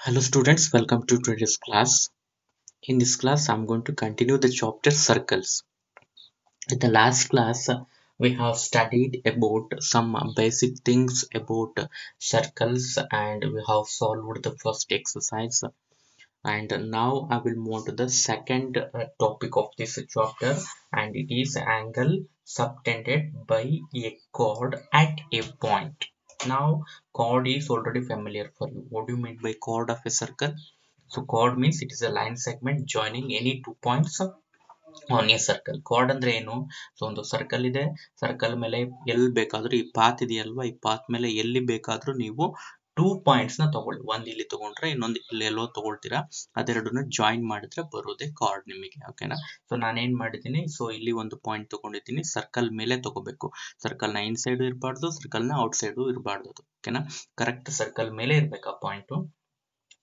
Hello students, welcome to today's class. In this class, I'm going to continue the chapter circles. In the last class, we have studied about some basic things about circles and we have solved the first exercise. And now I will move to the second topic of this chapter, and it is angle subtended by a chord at a point. Now, chord is already familiar for you. What do you mean by chord of a circle? So chord means it is a line segment joining any 2 points on A circle. Card ಅಂದ್ರೆ ಏನು? So ಒಂದು circle ಇದೆ, circle ಮೇಲೆ ಎಲ್ಲಿ ಬೇಕಾದ್ರೂ ಈ path ಇದೆಯಲ್ವಾ, ಈ ಪಾತ್ ಮೇಲೆ ಎಲ್ಲಿ ಬೇಕಾದ್ರೂ ನೀವು 2 ಪಾಯಿಂಟ್ಸ್ ನ ತಗೊಳ್ಳಿ. ಒಂದ್ ಇಲ್ಲಿ ತಗೊಂಡ್ರೆ ಇನ್ನೊಂದು ಇಲ್ಲಿ ಎಲ್ಲೋ ತಗೊಳ್ತೀರಾ, ಅದೆರಡನ್ನ ಜಾಯಿನ್ ಮಾಡಿದ್ರೆ ಬರೋದೇ ಕಾರ್ಡ್ ನಿಮಗೆ. ಓಕೆನಾ? ಸೊ ನಾನೇನ್ ಮಾಡಿದ್ದೀನಿ, ಸೊ ಇಲ್ಲಿ ಒಂದು ಪಾಯಿಂಟ್ ತಗೊಂಡಿದ್ದೀನಿ, ಸರ್ಕಲ್ ಮೇಲೆ ತಗೋಬೇಕು. ಸರ್ಕಲ್ ನ ಇನ್ ಸೈಡ್ ಇರಬಾರ್ದು, ಸರ್ಕಲ್ ನ ಔಟ್ ಸೈಡ್ ಇರಬಾರ್ದು. ಓಕೆನಾ? ಕರೆಕ್ಟ್ ಸರ್ಕಲ್ ಮೇಲೆ ಇರ್ಬೇಕು ಆ ಪಾಯಿಂಟ್.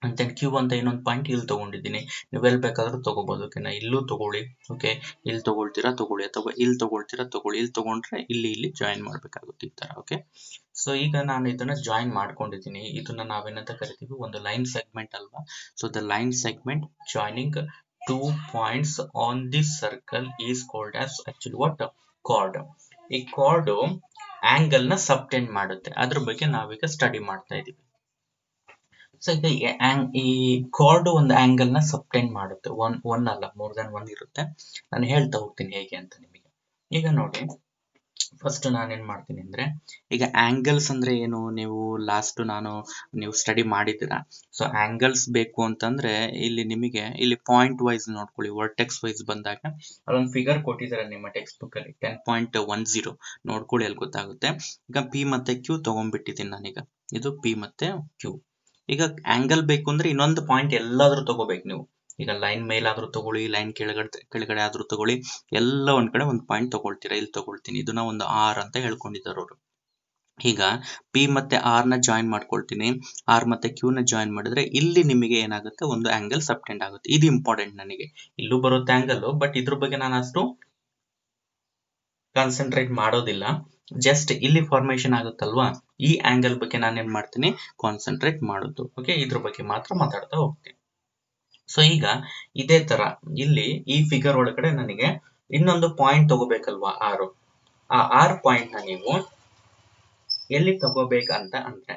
ಅಂತ ಕ್ಯೂ ಅಂತ ಇನ್ನೊಂದು ಪಾಯಿಂಟ್ ಇಲ್ಲಿ ತಗೊಂಡಿದ್ದೀನಿ. ನೀವು ಎಲ್ಲಿ ಬೇಕಾದ್ರೂ ತಗೋಬಹುದು. ಓಕೆನಾ? ಇಲ್ಲೂ ತಗೊಳ್ಳಿ. ಓಕೆ, ಇಲ್ಲಿ ತಗೊಳ್ತೀರಾ ತಗೊಳ್ಳಿ, ಅಥವಾ ಇಲ್ಲಿ ತಗೊಳ್ತೀರಾ ತಗೊಳ್ಳಿ. ಇಲ್ಲಿ ತಗೊಂಡ್ರೆ ಇಲ್ಲಿ ಜಾಯಿನ್ ಮಾಡ್ಬೇಕಾಗುತ್ತೆ ಈ ತರ. ಓಕೆ, ಸೊ ಈಗ ನಾನು ಇದನ್ನ ಜಾಯಿನ್ ಮಾಡ್ಕೊಂಡಿದ್ದೀನಿ. ಇದನ್ನ ನಾವೇನಂತ ಕರಿತೀವಿ, ಒಂದು ಲೈನ್ ಸೆಗ್ಮೆಂಟ್ ಅಲ್ವಾ. So the line segment joining 2 points on this circle is called as actually what? Card. ಈ ಕಾರ್ಡ್ ಆಂಗಲ್ ನ ಸಬ್ಟೆಂಡ್ ಮಾಡುತ್ತೆ. ಅದ್ರ ಬಗ್ಗೆ ನಾವೀಗ ಸ್ಟಡಿ ಮಾಡ್ತಾ ಇದೀವಿ. ಸೊ ಈಗ ಈ ಕಾರ್ಡ್ ಒಂದು ಆಂಗಲ್ ನ ಸಬ್ಟೆಂಡ್ ಮಾಡುತ್ತೆ. ಒನ್ ಅಲ್ಲ, ಮೋರ್ ದನ್ ಒನ್ ಇರುತ್ತೆ. ನಾನು ಹೇಳ್ತಾ ಹೋಗ್ತೀನಿ ಹೇಗೆ ಅಂತ ನಿಮಗೆ. ಈಗ ನೋಡಿ, ಫಸ್ಟ್ ನಾನೇನ್ ಮಾಡ್ತೀನಿ ಅಂದ್ರೆ, ಈಗ ಆಂಗಲ್ಸ್ ಅಂದ್ರೆ ಏನು, ನೀವು ಸ್ಟಡಿ ಮಾಡಿದ್ದೀರಾ. ಸೊ ಆಂಗಲ್ಸ್ ಬೇಕು ಅಂತಂದ್ರೆ ಇಲ್ಲಿ ನಿಮಗೆ ಇಲ್ಲಿ ಪಾಯಿಂಟ್ ವೈಸ್ ನೋಡ್ಕೊಳ್ಳಿ. ವರ್ಟೆಕ್ಸ್ ವೈಸ್ ಬಂದಾಗ ಅದೊಂದು ಫಿಗರ್ ಕೊಟ್ಟಿದ್ದಾರೆ ನಿಮ್ಮ ಟೆಕ್ಸ್ಟ್ ಬುಕ್ ಅಲ್ಲಿ, 10.10 ನೋಡ್ಕೊಳ್ಳಿ, ಅಲ್ಲಿ ಗೊತ್ತಾಗುತ್ತೆ. ಈಗ ಪಿ ಮತ್ತೆ ಕ್ಯೂ ತಗೊಂಡ್ಬಿಟ್ಟಿದ್ದೀನಿ ನಾನೀಗ. ಇದು ಪಿ ಮತ್ತೆ ಕ್ಯೂ. ಈಗ ಆಂಗಲ್ ಬೇಕು ಅಂದ್ರೆ ಇನ್ನೊಂದು ಪಾಯಿಂಟ್ ಎಲ್ಲಾದ್ರೂ ತಗೋಬೇಕು ನೀವು. ಈಗ ಲೈನ್ ಮೇಲಾದ್ರೂ ತಗೊಳ್ಳಿ, ಲೈನ್ ಕೆಳಗಡೆ ಆದ್ರೂ ತಗೊಳ್ಳಿ, ಎಲ್ಲ ಒಂದ್ ಕಡೆ ಒಂದು ಪಾಯಿಂಟ್ ತಗೊಳ್ತೀರಾ. ಇಲ್ಲಿ ತಗೊಳ್ತೀನಿ, ಇದನ್ನ ಒಂದು ಆರ್ ಅಂತ ಹೇಳ್ಕೊಂಡಿದ್ದಾರೆ ಅವರು. ಈಗ ಪಿ ಮತ್ತೆ ಆರ್ ನ ಜಾಯಿನ್ ಮಾಡ್ಕೊಳ್ತೀನಿ. ಆರ್ ಮತ್ತೆ ಕ್ಯೂ ನ ಜಾಯಿನ್ ಮಾಡಿದ್ರೆ ಇಲ್ಲಿ ನಿಮಗೆ ಏನಾಗುತ್ತೆ, ಒಂದು ಆಂಗಲ್ ಸಬ್ಟೆಂಡ್ ಆಗುತ್ತೆ. ಇದು ಇಂಪಾರ್ಟೆಂಟ್ ನನಗೆ. ಇಲ್ಲೂ ಬರುತ್ತೆ ಆಂಗಲ್, ಬಟ್ ಇದ್ರ ಬಗ್ಗೆ ನಾನು ಅಷ್ಟು ಕಾನ್ಸಂಟ್ರೇಟ್ ಮಾಡೋದಿಲ್ಲ. ಜಸ್ಟ್ ಇಲ್ಲಿ ಫಾರ್ಮೇಶನ್ ಆಗುತ್ತಲ್ವಾ, ಈ ಆಂಗಲ್ ಬಗ್ಗೆ ನಾನು ಏನ್ ಮಾಡ್ತೀನಿ, ಕಾನ್ಸಂಟ್ರೇಟ್ ಮಾಡೋದು. ಓಕೆ, ಇದ್ರ ಬಗ್ಗೆ ಮಾತ್ರ ಮಾತಾಡ್ತಾ ಹೋಗ್ತೀನಿ. ಸೊ ಈಗ ಇದೇ ತರ ಇಲ್ಲಿ ಈ ಫಿಗರ್ ಒಳಗಡೆ ನನಗೆ ಇನ್ನೊಂದು ಪಾಯಿಂಟ್ ತಗೋಬೇಕಲ್ವಾ, ಆ ಆರ್ ಪಾಯಿಂಟ್ ನ ನೀವು ಎಲ್ಲಿ ತಗೋಬೇಕಂತ ಅಂದ್ರೆ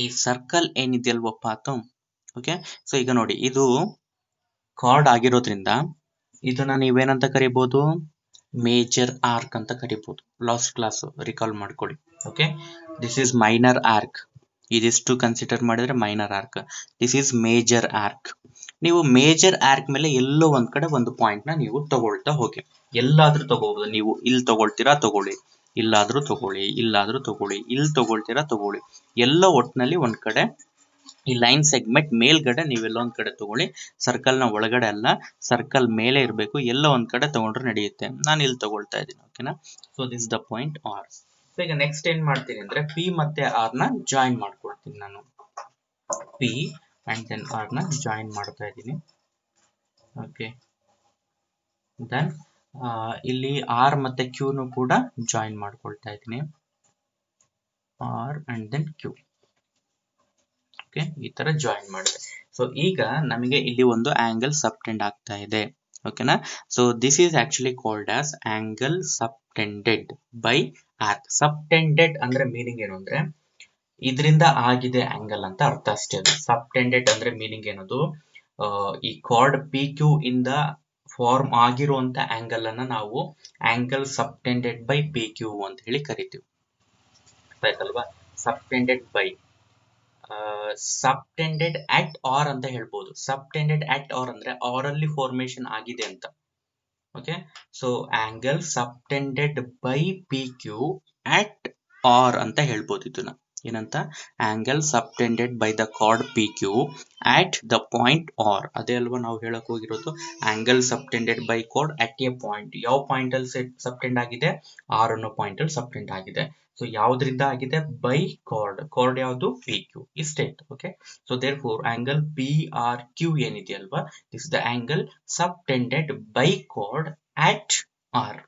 ಈ ಸರ್ಕಲ್ ಏನಿದೆಯಲ್ವಾ ಪಾತು. ಓಕೆ, ಸೊ ಈಗ ನೋಡಿ, ಇದು ಕಾರ್ಡ್ ಆಗಿರೋದ್ರಿಂದ ಇದನ್ನ ನೀವೇನಂತ ಕರಿಬಹುದು, ಮೇಜರ್ ಆರ್ಕ್ ಅಂತ ಕರಿಬಹುದು. ಲಾಸ್ಟ್ ಕ್ಲಾಸ್ ರಿಕಾಲ್ ಮಾಡ್ಕೊಳ್ಳಿ. Okay, this is minor arc. ಇದಿಷ್ಟು ಕನ್ಸಿಡರ್ ಮಾಡಿದ್ರೆ minor arc. This is major arc. ನೀವು ಮೇಜರ್ ಆರ್ಕ್ ಮೇಲೆ ಎಲ್ಲೋ ಒಂದ್ ಕಡೆ ಒಂದು ಪಾಯಿಂಟ್ ನ ನೀವು ತಗೊಳ್ತಾ ಹೋಗಿ. ಎಲ್ಲಾದ್ರೂ ತಗೋಬಹುದು ನೀವು. ಇಲ್ಲಿ ತಗೊಳ್ತೀರಾ ತಗೊಳ್ಳಿ, ಇಲ್ಲಾದ್ರೂ ತಗೊಳ್ಳಿ, ಇಲ್ಲಾದ್ರೂ ತಗೊಳ್ಳಿ, ಇಲ್ಲಿ ತಗೊಳ್ತೀರಾ ತಗೊಳ್ಳಿ. ಎಲ್ಲ ಒಟ್ಟಿನಲ್ಲಿ ಒಂದ್ ಕಡೆ ಈ ಲೈನ್ ಸೆಗ್ಮೆಂಟ್ ಮೇಲ್ಗಡೆ ನೀವೆಲ್ಲ ಒಂದ್ ಕಡೆ ತಗೊಳ್ಳಿ. ಸರ್ಕಲ್ ನ ಒಳಗಡೆ ಅಲ್ಲ, ಸರ್ಕಲ್ ಮೇಲೆ ಇರಬೇಕು. ಎಲ್ಲ ಒಂದ್ ಕಡೆ ತಗೊಂಡ್ರೆ ನಡೆಯುತ್ತೆ. ನಾನು ಇಲ್ಲಿ ತಗೊಳ್ತಾ ಇದ್ದೀನಿ. ಓಕೆನಾ? So this the point R. So ಈಗ ನೆಕ್ಸ್ಟ್ ಏನ್ ಮಾಡ್ತೀನಿ ಅಂದ್ರೆ, ಪಿ ಮತ್ತೆ ಆರ್ ನ ಜಾಯಿನ್ ಮಾಡ್ಕೊಳ್ತೀನಿ ನಾನು. ಪಿ ಅಂಡ್ ದೆನ್ ಆರ್ ನ ಜಾಯಿನ್ ಮಾಡ್ತಾ ಇದ್ದೀನಿ. ಓಕೆ, ದೆನ್ ಇಲ್ಲಿ ಆರ್ ಮತ್ತೆ ಕ್ಯೂ ನು ಕೂಡ ಜಾಯಿನ್ ಮಾಡ್ಕೊಳ್ತಾ ಇದ್ದೀನಿ. R and then Q. Okay, ಈ ತರ ಜಾಯಿನ್ ಮಾಡಿದೆ. ಸೊ ಈಗ ನಮಗೆ ಇಲ್ಲಿ ಒಂದು ಆಂಗಲ್ ಸಬ್ಟೆಂಡ್ ಆಗ್ತಾ ಇದೆ. ಓಕೆನಾ? So this is actually called as angle subtended by arc. Subtended ಅಂದ್ರೆ ಮೀನಿಂಗ್ ಏನು ಅಂದ್ರೆ, ಇದರಿಂದ ಆಗಿದೆ ಆಂಗಲ್ ಅಂತ ಅರ್ಥ ಅಷ್ಟೇ. ಅದು ಸಬ್ಟೆಂಡೆಡ್ ಅಂದ್ರೆ ಮೀನಿಂಗ್ ಏನದು, ಈ ಕಾರ್ಡ್ ಪಿ ಕ್ಯೂ ಇಂದ ಫಾರ್ಮ್ ಆಗಿರುವಂತ ಆಂಗಲ್ ಅನ್ನ ನಾವು angle subtended by P Q ಅಂತ ಹೇಳಿ ಕರಿತೀವಿ. ಆಯ್ತಲ್ವಾ? Subtended by, subtended at R ಅಂತ ಹೇಳ್ಬೋದು. ಸಬ್ಟೆಂಡೆಡ್ ಅಟ್ ಆರ್ ಅಂದ್ರೆ ಆರ್ ಅಲ್ಲಿ ಫಾರ್ಮೇಶನ್ ಆಗಿದೆ ಅಂತ. Okay, so angle subtended by P Q at R ಅಂತ ಹೇಳ್ಬೋದು. ಇದನ್ನ ಏನಂತ, angle subtended by the chord P Q at the point R. ಅದೇ ಅಲ್ವಾ ನಾವು ಹೇಳಕ್ ಹೋಗಿರೋದು, angle subtended by chord at a point. ಯಾವ ಪಾಯಿಂಟ್ ಅಲ್ಲಿ ಸಬ್ಟೆಂಡ್ ಆಗಿದೆ? ಆರ್ ಅನ್ನೋ ಪಾಯಿಂಟ್ ಅಲ್ಲಿ ಸಬ್ಟೆಂಡ್ ಆಗಿದೆ. ಸೊ ಯಾವ್ದ್ರಿಂದ ಆಗಿದೆ? By chord. ಕಾರ್ಡ್ ಯಾವುದು? P Q. ಇಷ್ಟೇ. Okay, so therefore angle P R Q ಏನಿದೆಯಲ್ವಾ, this the angle subtended by chord at R.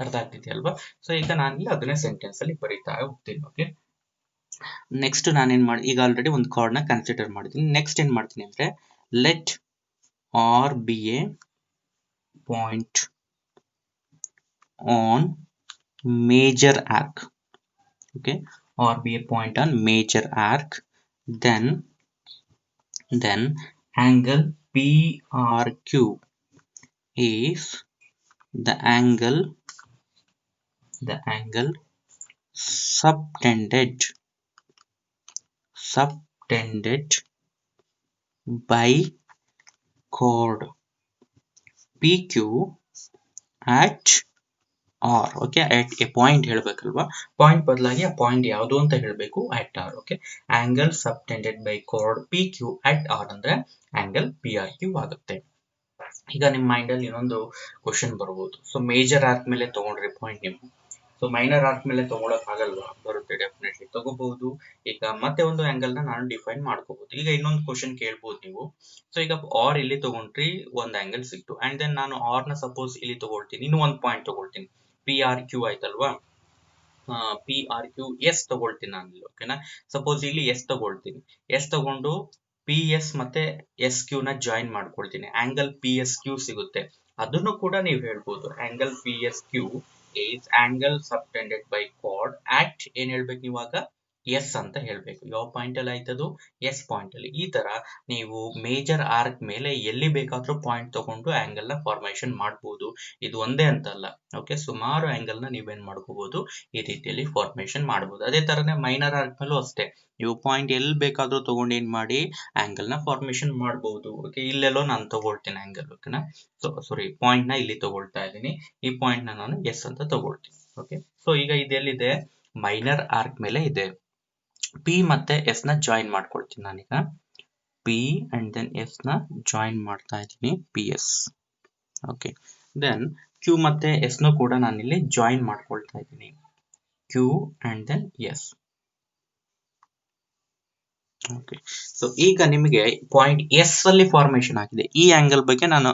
ಅರ್ಥ ಆಗ್ತಿದೆಯಲ್ವಾ? ಸೊ ಈಗ ನಾನು ಅದನ್ನೇ ಸೆಂಟೆನ್ಸ್ ಅಲ್ಲಿ ಬರೀತಾ ಹೋಗ್ತೀನಿ. ಓಕೆ, ನೆಕ್ಸ್ಟ್ ನಾನೇನ್ ಮಾಡಿ, ಈಗ ಆಲ್ರೆಡಿ ಒಂದು ಕಾರ್ಡ್ ನ ಕನ್ಸಿಡರ್ ಮಾಡಿದ್ದೀನಿ. ನೆಕ್ಸ್ಟ್ ಏನ್ ಮಾಡ್ತೀನಿ ಅಂದ್ರೆ, let R be a point on major arc. Okay, or be a point on major arc, then angle PRQ is the angle subtended by chord PQ at R. Okay, at a point ಹೇಳ್ಬೇಕಲ್ವಾ, point ಬದಲಾಗಿ ಆ point ಯಾವುದು ಅಂತ ಹೇಳಬೇಕು, at R. Okay, angle subtended by chord P Q at R ಅಂದ್ರೆ angle P R Q ಆಗುತ್ತೆ. ಈಗ ನಿಮ್ಮ ಮೈಂಡ್ ಅಲ್ಲಿ ಇನ್ನೊಂದು ಕ್ವಶನ್ ಬರ್ಬೋದು, ಸೊ ಮೇಜರ್ ಆರ್ಕ್ ಮೇಲೆ ತಗೊಂಡ್ರಿ ಪಾಯಿಂಟ್ ನೀವು, ಸೊ ಮೈನರ್ ಆರ್ಕ್ ಮೇಲೆ ತಗೊಳಕ್ ಆಗಲ್ವಾ? ಬರುತ್ತೆ, ಡೆಫಿನೆಟ್ಲಿ ತಗೋಬಹುದು. ಈಗ ಮತ್ತೆ ಒಂದು ಆಂಗಲ್ ನ ನಾನು ಡಿಫೈನ್ ಮಾಡ್ಕೋಬಹುದು. ಈಗ ಇನ್ನೊಂದು ಕ್ವಶನ್ ಕೇಳ್ಬೋದು ನೀವು, ಸೊ ಈಗ ಆರ್ ಇಲ್ಲಿ ತಗೊಂಡ್ರಿ, ಒಂದ್ ಆಂಗಲ್ ಸಿಕ್ತು, ಅಂಡ್ ದೆನ್ ನಾನು ಆರ್ ನ ಸಪೋಸ್ ಇಲ್ಲಿ ತಗೊಳ್ತೀನಿ, ಇನ್ನು ಒಂದು ಪಾಯಿಂಟ್ ತಗೊಳ್ತೀನಿ, ಪಿ ಆರ್ ಕ್ಯೂ ಆಯ್ತಲ್ವಾ, ಪಿ ಆರ್ ಕ್ಯೂ ಎಸ್ ತಗೊಳ್ತೀನಿ ನಾನು ಇಲ್ಲಿ. ಓಕೆನಾ, ಸಪೋಸ್ ಇಲ್ಲಿ ಎಸ್ ತಗೊಳ್ತೀನಿ, ಎಸ್ ತಗೊಂಡು ಪಿ ಎಸ್ ಮತ್ತೆ ಎಸ್ ಕ್ಯೂ ನ ಜಾಯಿನ್ ಮಾಡ್ಕೊಳ್ತೀನಿ, ಆಂಗಲ್ ಪಿ ಎಸ್ ಕ್ಯೂ ಸಿಗುತ್ತೆ. ಅದನ್ನು ಕೂಡ ನೀವು ಹೇಳ್ಬೋದು, angle P S Q is angle subtended by chord at ಏನ್ ಹೇಳ್ಬೇಕು ಇವಾಗ, ಎಸ್ ಅಂತ ಹೇಳ್ಬೇಕು. ಯಾವ ಪಾಯಿಂಟ್ ಅಲ್ಲಿ ಆಯ್ತದು, ಎಸ್ ಪಾಯಿಂಟ್ ಅಲ್ಲಿ. ಈ ತರ ನೀವು ಮೇಜರ್ ಆರ್ಕ್ ಮೇಲೆ ಎಲ್ಲಿ ಬೇಕಾದ್ರೂ ಪಾಯಿಂಟ್ ತಗೊಂಡು ಆಂಗಲ್ ನ ಫಾರ್ಮೇಶನ್ ಮಾಡಬಹುದು. ಇದು ಒಂದೇ ಅಂತ ಅಲ್ಲ, ಓಕೆ, ಸುಮಾರು ಆಂಗಲ್ ನ ನೀವೇನ್ ಮಾಡ್ಕೋಬಹುದು, ಈ ರೀತಿಯಲ್ಲಿ ಫಾರ್ಮೇಶನ್ ಮಾಡಬಹುದು. ಅದೇ ತರನೇ ಮೈನರ್ ಆರ್ಕ್ ಮೇಲೂ ಅಷ್ಟೇ, ನೀವು ಪಾಯಿಂಟ್ ಎಲ್ಲಿ ಬೇಕಾದ್ರೂ ತಗೊಂಡು ಏನ್ ಮಾಡಿ ಆಂಗಲ್ ನ ಫಾರ್ಮೇಶನ್ ಮಾಡಬಹುದು. ಓಕೆ, ಇಲ್ಲೆಲ್ಲೋ ನಾನು ತಗೊಳ್ತೀನಿ ಆಂಗಲ್, ಓಕೆನಾ, ಸೊ ಸಾರಿ ಪಾಯಿಂಟ್ ನ ಇಲ್ಲಿ ತಗೊಳ್ತಾ ಇದ್ದೀನಿ, ಈ ಪಾಯಿಂಟ್ ನ ನಾನು ಎಸ್ ಅಂತ ತಗೊಳ್ತೀನಿ. ಓಕೆ, ಸೊ ಈಗ ಇದೆಲ್ಲಿದೆ, ಮೈನರ್ ಆರ್ಕ್ ಮೇಲೆ ಇದೆ. ಪಿ ಮತ್ತೆ ಎಸ್ ನ ಜಾಯಿನ್ ಮಾಡ್ಕೊಳ್ತೀನಿ ನಾನೀಗ, ಪಿ ಅಂಡ್ ದೆನ್ ಎಸ್ ನ ಜಾಯಿನ್ ಮಾಡ್ತಾ ಇದ್ದೀನಿ, P S. Okay, then Q ಮತ್ತೆ ಎಸ್ ನು ಕೂಡ ನಾನಿಲ್ಲಿ ಜಾಯಿನ್ ಮಾಡ್ಕೊಳ್ತಾ ಇದ್ದೀನಿ, Q and then S. Okay, so ಈಗ ನಿಮಗೆ ಪಾಯಿಂಟ್ ಎಸ್ ಅಲ್ಲಿ ಫಾರ್ಮೇಶನ್ ಆಗಿದೆ. ಈ ಆಂಗಲ್ ಬಗ್ಗೆ ನಾನು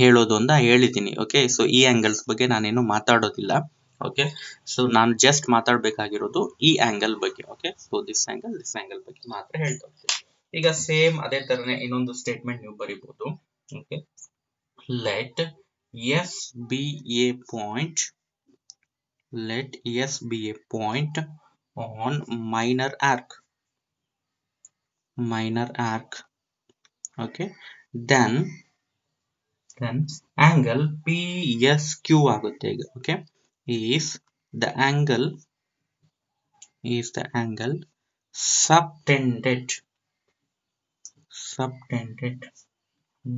ಹೇಳೋದು ಅಂತ ಹೇಳಿದ್ದೀನಿ. ಓಕೆ, ಸೊ ಈ ಆಂಗಲ್ಸ್ ಬಗ್ಗೆ ನಾನೇನು ಮಾತಾಡೋದಿಲ್ಲ. ಓಕೆ, ಸೊ ನಾನು ಜಸ್ಟ್ ಮಾತಾಡಬೇಕಾಗಿರೋದು ಈ ಆಂಗಲ್ ಬಗ್ಗೆ. ಓಕೆ, ಸೊ ದಿಸ್ ಆಂಗಲ್ ಬಗ್ಗೆ ಮಾತ್ರ ಹೇಳ್ತಾ ಹೋಗ್ತೀನಿ. ಈಗ ಸೇಮ್ ಅದೇ ತರನೇ ಇನ್ನೊಂದು ಸ್ಟೇಟ್ಮೆಂಟ್ ನೀವು ಬರೀಬಹುದು. Okay, let S be a point, on minor arc. Okay, then angle PSQ ಆಗುತ್ತೆ ಈಗ. Okay, is the angle subtended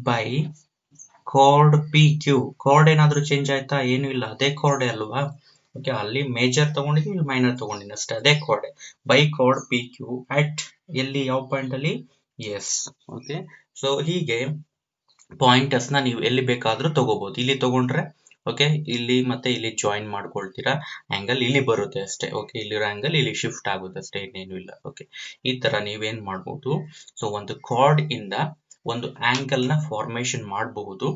by chord PQ. chord ಏನಾದ್ರೂ ಚೇಂಜ್ ಆಯ್ತಾ? ಏನು ಇಲ್ಲ, ಅದೇ chord ಅಲ್ವಾ. ಓಕೆ, ಅಲ್ಲಿ ಮೇಜರ್ ತಗೊಂಡಿದ್ದೀನಿ, ಇಲ್ಲಿ ಮೈನರ್ ತಗೊಂಡಿದ್ದೀನಿ ಅಷ್ಟೇ, ಅದೇ chord. By chord PQ at ಎಲ್ಲಿ, ಯಾವ ಪಾಯಿಂಟ್ ಅಲ್ಲಿ, ಎಸ್. ಓಕೆ, ಸೊ ಹೀಗೆ ಪಾಯಿಂಟರ್ಸ್ ನ ನೀವು ಎಲ್ಲಿ ಬೇಕಾದ್ರೂ ತಗೋಬಹುದು. ಇಲ್ಲಿ ತಗೊಂಡ್ರೆ ಓಕೆ, ಇಲ್ಲಿ ಮತ್ತೆ ಇಲ್ಲಿ ಜಾಯಿನ್ ಮಾಡ್ಕೊಳ್ತೀರಾ, ಆಂಗಲ್ ಇಲ್ಲಿ ಬರುತ್ತೆ ಅಷ್ಟೇ. ಓಕೆ, ಇಲ್ಲಿರೋ ಆಂಗಲ್ ಇಲ್ಲಿ ಶಿಫ್ಟ್ ಆಗುತ್ತೆ ಅಷ್ಟೇ, ಇನ್ನೇನು ಇಲ್ಲ. ಓಕೆ, ಈ ತರ ನೀವೇನ್ ಮಾಡಬಹುದು, ಸೊ ಒಂದು ಕಾರ್ಡ್ ಇಂದ ಒಂದು ಆಂಗಲ್ ನ ಫಾರ್ಮೇಶನ್ ಮಾಡಬಹುದು.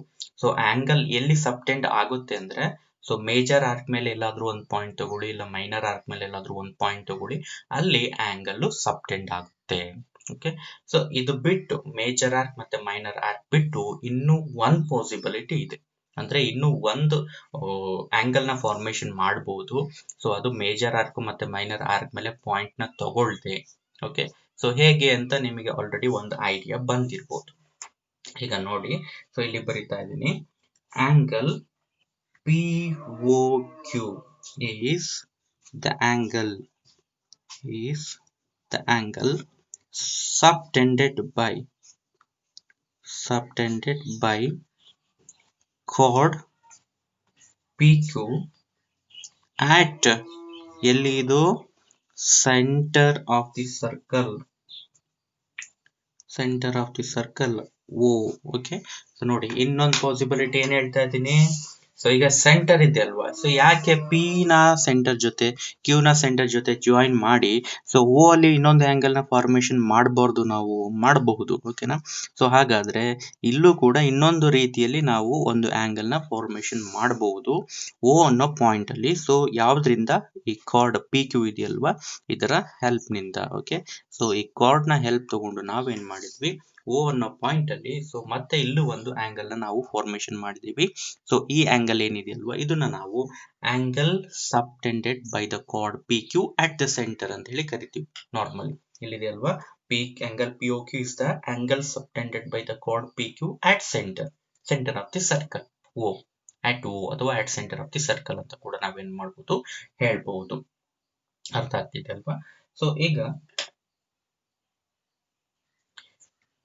ಸೊ ಆಂಗಲ್ ಎಲ್ಲಿ ಸಬ್ಟೆಂಡ್ ಆಗುತ್ತೆ ಅಂದ್ರೆ, ಸೊ ಮೇಜರ್ ಆರ್ಕ್ ಮೇಲೆ ಎಲ್ಲಾದ್ರೂ ಒಂದು ಪಾಯಿಂಟ್ ತಗೊಳ್ಳಿ, ಇಲ್ಲ ಮೈನರ್ ಆರ್ಕ್ ಮೇಲೆ ಎಲ್ಲಾದ್ರೂ ಒಂದು ಪಾಯಿಂಟ್ ತಗೊಳ್ಳಿ, ಅಲ್ಲಿ ಆಂಗಲ್ ಸಬ್ಟೆಂಡ್ ಆಗುತ್ತೆ. ಓಕೆ, ಸೊ ಇದು ಬಿಟ್ಟು ಮೇಜರ್ ಆರ್ಕ್ ಮತ್ತೆ ಮೈನರ್ ಆರ್ಕ್ ಬಿಟ್ಟು ಇನ್ನೂ ಒಂದು ಪಾಸಿಬಿಲಿಟಿ ಇದೆ, ಅಂದ್ರೆ ಇನ್ನೂ ಒಂದು ಆಂಗಲ್ ನ ಫಾರ್ಮೇಶನ್ ಮಾಡಬಹುದು. ಸೊ ಅದು ಮೇಜರ್ ಆರ್ಕ್ ಮತ್ತೆ ಮೈನರ್ ಆರ್ಕ್ ಮೇಲೆ ಪಾಯಿಂಟ್ ನ ತಗೊಳ್ದೆ. ಓಕೆ, ಸೊ ಹೇಗೆ ಅಂತ ನಿಮಗೆ ಆಲ್ರೆಡಿ ಒಂದು ಐಡಿಯಾ ಬಂದಿರಬಹುದು. ಈಗ ನೋಡಿ, ಸೊ ಇಲ್ಲಿ ಬರಿತಾ ಇದ್ದೀನಿ, angle POQ is the angle subtended by chord PQ at ಎಲ್ಲಿ ಇದು, centre of the circle O. Okay, so ನೋಡಿ ಇನ್ನೊಂದು ಪಾಸಿಬಿಲಿಟಿ ಏನ್ ಹೇಳ್ತಾ ಇದ್ದೀನಿ, ಸೊ ಈಗ ಸೆಂಟರ್ ಇದೆ ಅಲ್ವಾ, ಸೊ ಯಾಕೆ ಪಿ ನ ಸೆಂಟರ್ ಜೊತೆ ಕ್ಯೂ ನ ಸೆಂಟರ್ ಜೊತೆ ಜಾಯಿನ್ ಮಾಡಿ ಸೊ ಓ ಅಲ್ಲಿ ಇನ್ನೊಂದು ಆಂಗಲ್ ನ ಫಾರ್ಮೇಶನ್ ಮಾಡಬಾರ್ದು, ನಾವು ಮಾಡಬಹುದು. ಓಕೆನಾ. ಸೊ ಹಾಗಾದ್ರೆ ಇಲ್ಲೂ ಕೂಡ ಇನ್ನೊಂದು ರೀತಿಯಲ್ಲಿ ನಾವು ಒಂದು ಆಂಗಲ್ ನ ಫಾರ್ಮೇಶನ್ ಮಾಡಬಹುದು ಓ ಅನ್ನೋ ಪಾಯಿಂಟ್ ಅಲ್ಲಿ. ಸೊ ಯಾವ್ದ್ರಿಂದ, ಈ ಕಾರ್ಡ್ ಪಿ ಕ್ಯೂ ಇದೆಯಲ್ವಾ ಇದರ ಹೆಲ್ಪ್ ನಿಂದ. ಓಕೆ, ಸೊ ಈ ಕಾರ್ಡ್ ನ ಹೆಲ್ಪ್ ತಗೊಂಡು ನಾವೇನ್ ಮಾಡಿದ್ವಿ, ಓ ಅನ್ನೋ ಪಾಯಿಂಟ್ ಅಲ್ಲಿ ಸೊ ಮತ್ತೆ ಇಲ್ಲೂ ಒಂದು ಆಂಗಲ್ ನ ನಾವು ಫಾರ್ಮೇಶನ್ ಮಾಡಿದೀವಿ. ಸೊ ಈ ಆಂಗಲ್ ಏನಿದೆಯಲ್ವಾ ಇದನ್ನ ನಾವು angle subtended by the chord P Q at the centre ಅಂತ ಹೇಳಿ ಕರಿತೀವಿ. ನಾರ್ಮಲಿ ಇಲ್ಲಿದೆ ಅಲ್ವಾ, P angle P O Q is the angle subtended by the chord P Q at centre of the circle O, at O ಅಥವಾ at centre of the circle ಅಂತ ಕೂಡ ನಾವೇನ್ ಮಾಡ್ಬೋದು, ಹೇಳ್ಬಹುದು. ಅರ್ಥ ಆಗ್ತಿದೆ ಅಲ್ವಾ. ಸೊ ಈಗ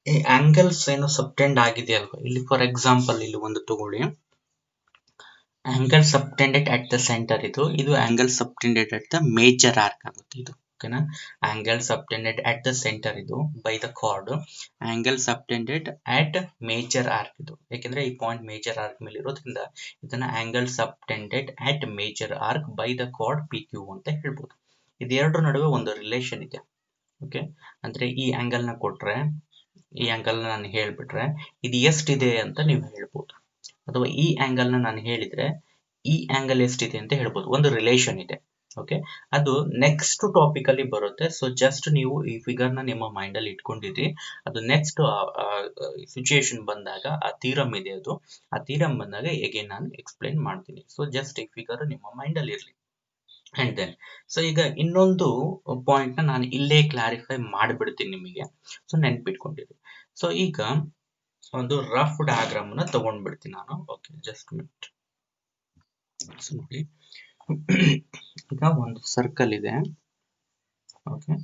ಈ ಆಂಗಲ್ಸ್ ಏನು ಸಬ್ಟೆಂಡ್ ಆಗಿದೆ ಅಲ್ವಾ, ಇಲ್ಲಿ ಫಾರ್ ಎಕ್ಸಾಂಪಲ್ ಇಲ್ಲಿ ಒಂದು ತಗೊಳ್ಳಿ, angle subtended at the centre ಇದು angle subtended at the major arc ಆಗುತ್ತೆ ಇದು. ಓಕೆನಾ, angle subtended at the centre ಇದು by the chord, angle subtended at major arc ಇದು, ಯಾಕೆಂದ್ರೆ ಈ ಪಾಯಿಂಟ್ ಮೇಜರ್ ಆರ್ಕ್ ಮೇಲೆ ಇರೋದ್ರಿಂದ ಇದನ್ನ angle subtended at major arc by the chord P Q ಅಂತ ಹೇಳ್ಬೋದು. ಇದೆರಡರ ನಡುವೆ ಒಂದು ರಿಲೇಷನ್ ಇದೆ. ಓಕೆ, ಅಂದ್ರೆ ಈ ಆಂಗಲ್ ನ ಕೊಟ್ರೆ, ಈ ಆಂಗಲ್ ನಾನು ಹೇಳ್ಬಿಟ್ರೆ ಇದು ಎಷ್ಟಿದೆ ಅಂತ ನೀವು ಹೇಳ್ಬೋದು, ಅಥವಾ ಈ ಆಂಗಲ್ ನಾನು ಹೇಳಿದ್ರೆ ಈ ಆಂಗಲ್ ಎಷ್ಟಿದೆ ಅಂತ ಹೇಳ್ಬೋದು. ಒಂದು ರಿಲೇಷನ್ ಇದೆ. ಓಕೆ, ಅದು ನೆಕ್ಸ್ಟ್ ಟಾಪಿಕ್ ಅಲ್ಲಿ ಬರುತ್ತೆ. ಸೊ ಜಸ್ಟ್ ನೀವು ಈ ಫಿಗರ್ ನ ನಿಮ್ಮ ಮೈಂಡ್ ಅಲ್ಲಿ ಇಟ್ಕೊಂಡಿದ್ರಿ, ಅದು ನೆಕ್ಸ್ಟ್ ಸಿಚುಯೇಷನ್ ಬಂದಾಗ ಆ ಥೀರಮ್ ಇದೆ, ಅದು ಆ ಥೀರಮ್ ಬಂದಾಗ ಎಗೇನ್ ನಾನು ಎಕ್ಸ್ಪ್ಲೈನ್ ಮಾಡ್ತೀನಿ. ಸೊ ಜಸ್ಟ್ ಈ ಫಿಗರ್ ನಿಮ್ಮ ಮೈಂಡ್ ಅಲ್ಲಿ ಇರ್ಲಿ. ಅಂಡ್ ದೆನ್ ಸೊ ಈಗ ಇನ್ನೊಂದು ಪಾಯಿಂಟ್ ನ ನಾನು ಇಲ್ಲೇ ಕ್ಲಾರಿಫೈ ಮಾಡಿಬಿಡ್ತೀನಿ ನಿಮಗೆ, ಸೊ ನೆನ್ಪಿಟ್ಕೊಂಡಿರಿ. ಸೊ ಈಗ ಒಂದು ರಫ್ ಡಯಾಗ್ರಾಮ್ ನ ತಗೊಂಡ್ಬಿಡ್ತೀನಿ ನಾನು. Okay, just minute. ಸೊ ನೋಡಿ, ಈಗ ಒಂದು ಸರ್ಕಲ್ ಇದೆ. ಓಕೆ,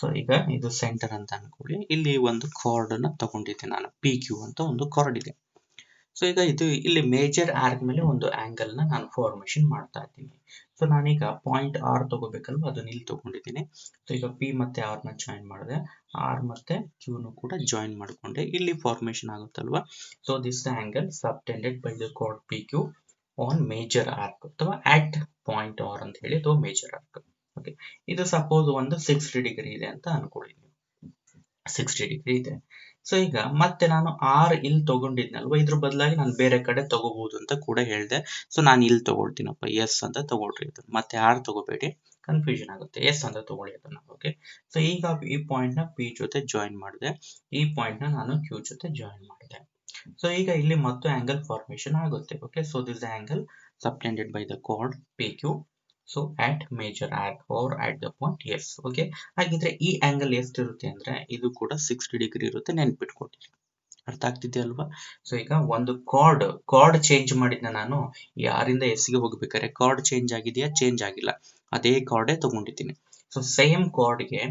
ಸೊ ಈಗ ಇದು ಸೆಂಟರ್ ಅಂತ ಅನ್ಕೊಳ್ಳಿ. ಇಲ್ಲಿ ಒಂದು ಕಾರ್ಡ್ ನ ತಗೊಂಡಿದ್ದೆ ನಾನು, ಪಿ ಕ್ಯೂ ಅಂತ ಒಂದು ಕಾರ್ಡ್ ಇದೆ. ಸೊ ಈಗ ಇದು ಇಲ್ಲಿ ಮೇಜರ್ ಆರ್ಕ್ ಮೇಲೆ ಒಂದು ಆಂಗಲ್ ನ ನಾನು ಫಾರ್ಮೇಶನ್ ಮಾಡ್ತಾ ಇದ್ದೀನಿ. ಸೊ ನಾನೀಗ ಪಾಯಿಂಟ್ ಆರ್ ತಗೋಬೇಕಲ್ವ, ಅದನ್ನ ಇಲ್ಲಿ ತಗೊಂಡಿದ್ದೀನಿ. ಸೊ ಈಗ ಪಿ ಮತ್ತೆ ಆರ್ ನ ಜಾಯಿನ್ ಮಾಡಿದೆ, ಆರ್ ಮತ್ತೆ ಕ್ಯೂ ನು ಕೂಡ ಜಾಯಿನ್ ಮಾಡ್ಕೊಂಡೆ, ಇಲ್ಲಿ ಫಾರ್ಮೇಶನ್ ಆಗುತ್ತಲ್ವಾ. So this angle subtended by the chord P Q on major arc ಅಥವಾ ಅಟ್ ಪಾಯಿಂಟ್ ಆರ್ ಅಂತ ಹೇಳಿ, ಇದು ಮೇಜರ್ ಆರ್ಕ್. ಓಕೆ, ಇದು ಸಪೋಸ್ ಒಂದು 60 ಡಿಗ್ರಿ ಇದೆ ಅಂತ ಅನ್ಕೊಳ್ಳಿ, 60 ಡಿಗ್ರಿ ಇದೆ. ಸೊ ಈಗ ಮತ್ತೆ ನಾನು ಆರ್ ಇಲ್ಲಿ ತಗೊಂಡಿದ್ನಲ್ವಾ, ಇದ್ರ ಬದಲಾಗಿ ನಾನು ಬೇರೆ ಕಡೆ ತಗೋಬಹುದು ಅಂತ ಕೂಡ ಹೇಳಿದೆ. ಸೊ ನಾನು ಇಲ್ಲಿ ತಗೊಳ್ತೀನಪ್ಪ, ಎಸ್ ಅಂತ ತಗೊಳ್ರಿ. ಇದನ್ನ ಮತ್ತೆ ಆರ್ ತಗೋಬೇಡಿ, ಕನ್ಫ್ಯೂಷನ್ ಆಗುತ್ತೆ. ಎಸ್ ಅಂತ ತಗೊಳ್ಳಿ ಅದನ್ನ. ಓಕೆ, ಸೊ ಈಗ ಈ ಪಾಯಿಂಟ್ ನ ಪಿ ಜೊತೆ ಜಾಯಿನ್ ಮಾಡಿದೆ, ಈ ಪಾಯಿಂಟ್ ನ ನಾನು ಕ್ಯೂ ಜೊತೆ ಜಾಯಿನ್ ಮಾಡಿದೆ. ಸೊ ಈಗ ಇಲ್ಲಿ ಮತ್ತೆ ಆಂಗಲ್ ಫಾರ್ಮೇಶನ್ ಆಗುತ್ತೆ. Okay, so this angle subtended by the chord P Q, so at major arc R at the point S. Okay, ಹಾಗಿದ್ರೆ ಈ ಆಂಗಲ್ ಎಷ್ಟಿರುತ್ತೆ ಅಂದ್ರೆ ಇದು ಕೂಡ 60 ಡಿಗ್ರಿ ಇರುತ್ತೆ, ನೆನ್ಪಿಟ್ಕೊಟ್ಟಿರಿ. ಅರ್ಥ ಆಗ್ತಿದೆ ಅಲ್ವಾ. ಸೊ ಈಗ ಒಂದು ಕಾರ್ಡ್ ಚೇಂಜ್ ಮಾಡಿದ್ನ ನಾನು, ಯಾರಿಂದ ಎಸ್ ಗೆ ಹೋಗ್ಬೇಕಾದ್ರೆ ಕಾರ್ಡ್ ಚೇಂಜ್ ಆಗಿದೆಯಾ, ಚೇಂಜ್ ಆಗಿಲ್ಲ, ಅದೇ ಕಾರ್ಡೇ ತಗೊಂಡಿದ್ದೀನಿ. ಸೊ ಸೇಮ್ ಕಾರ್ಡ್ಗೆ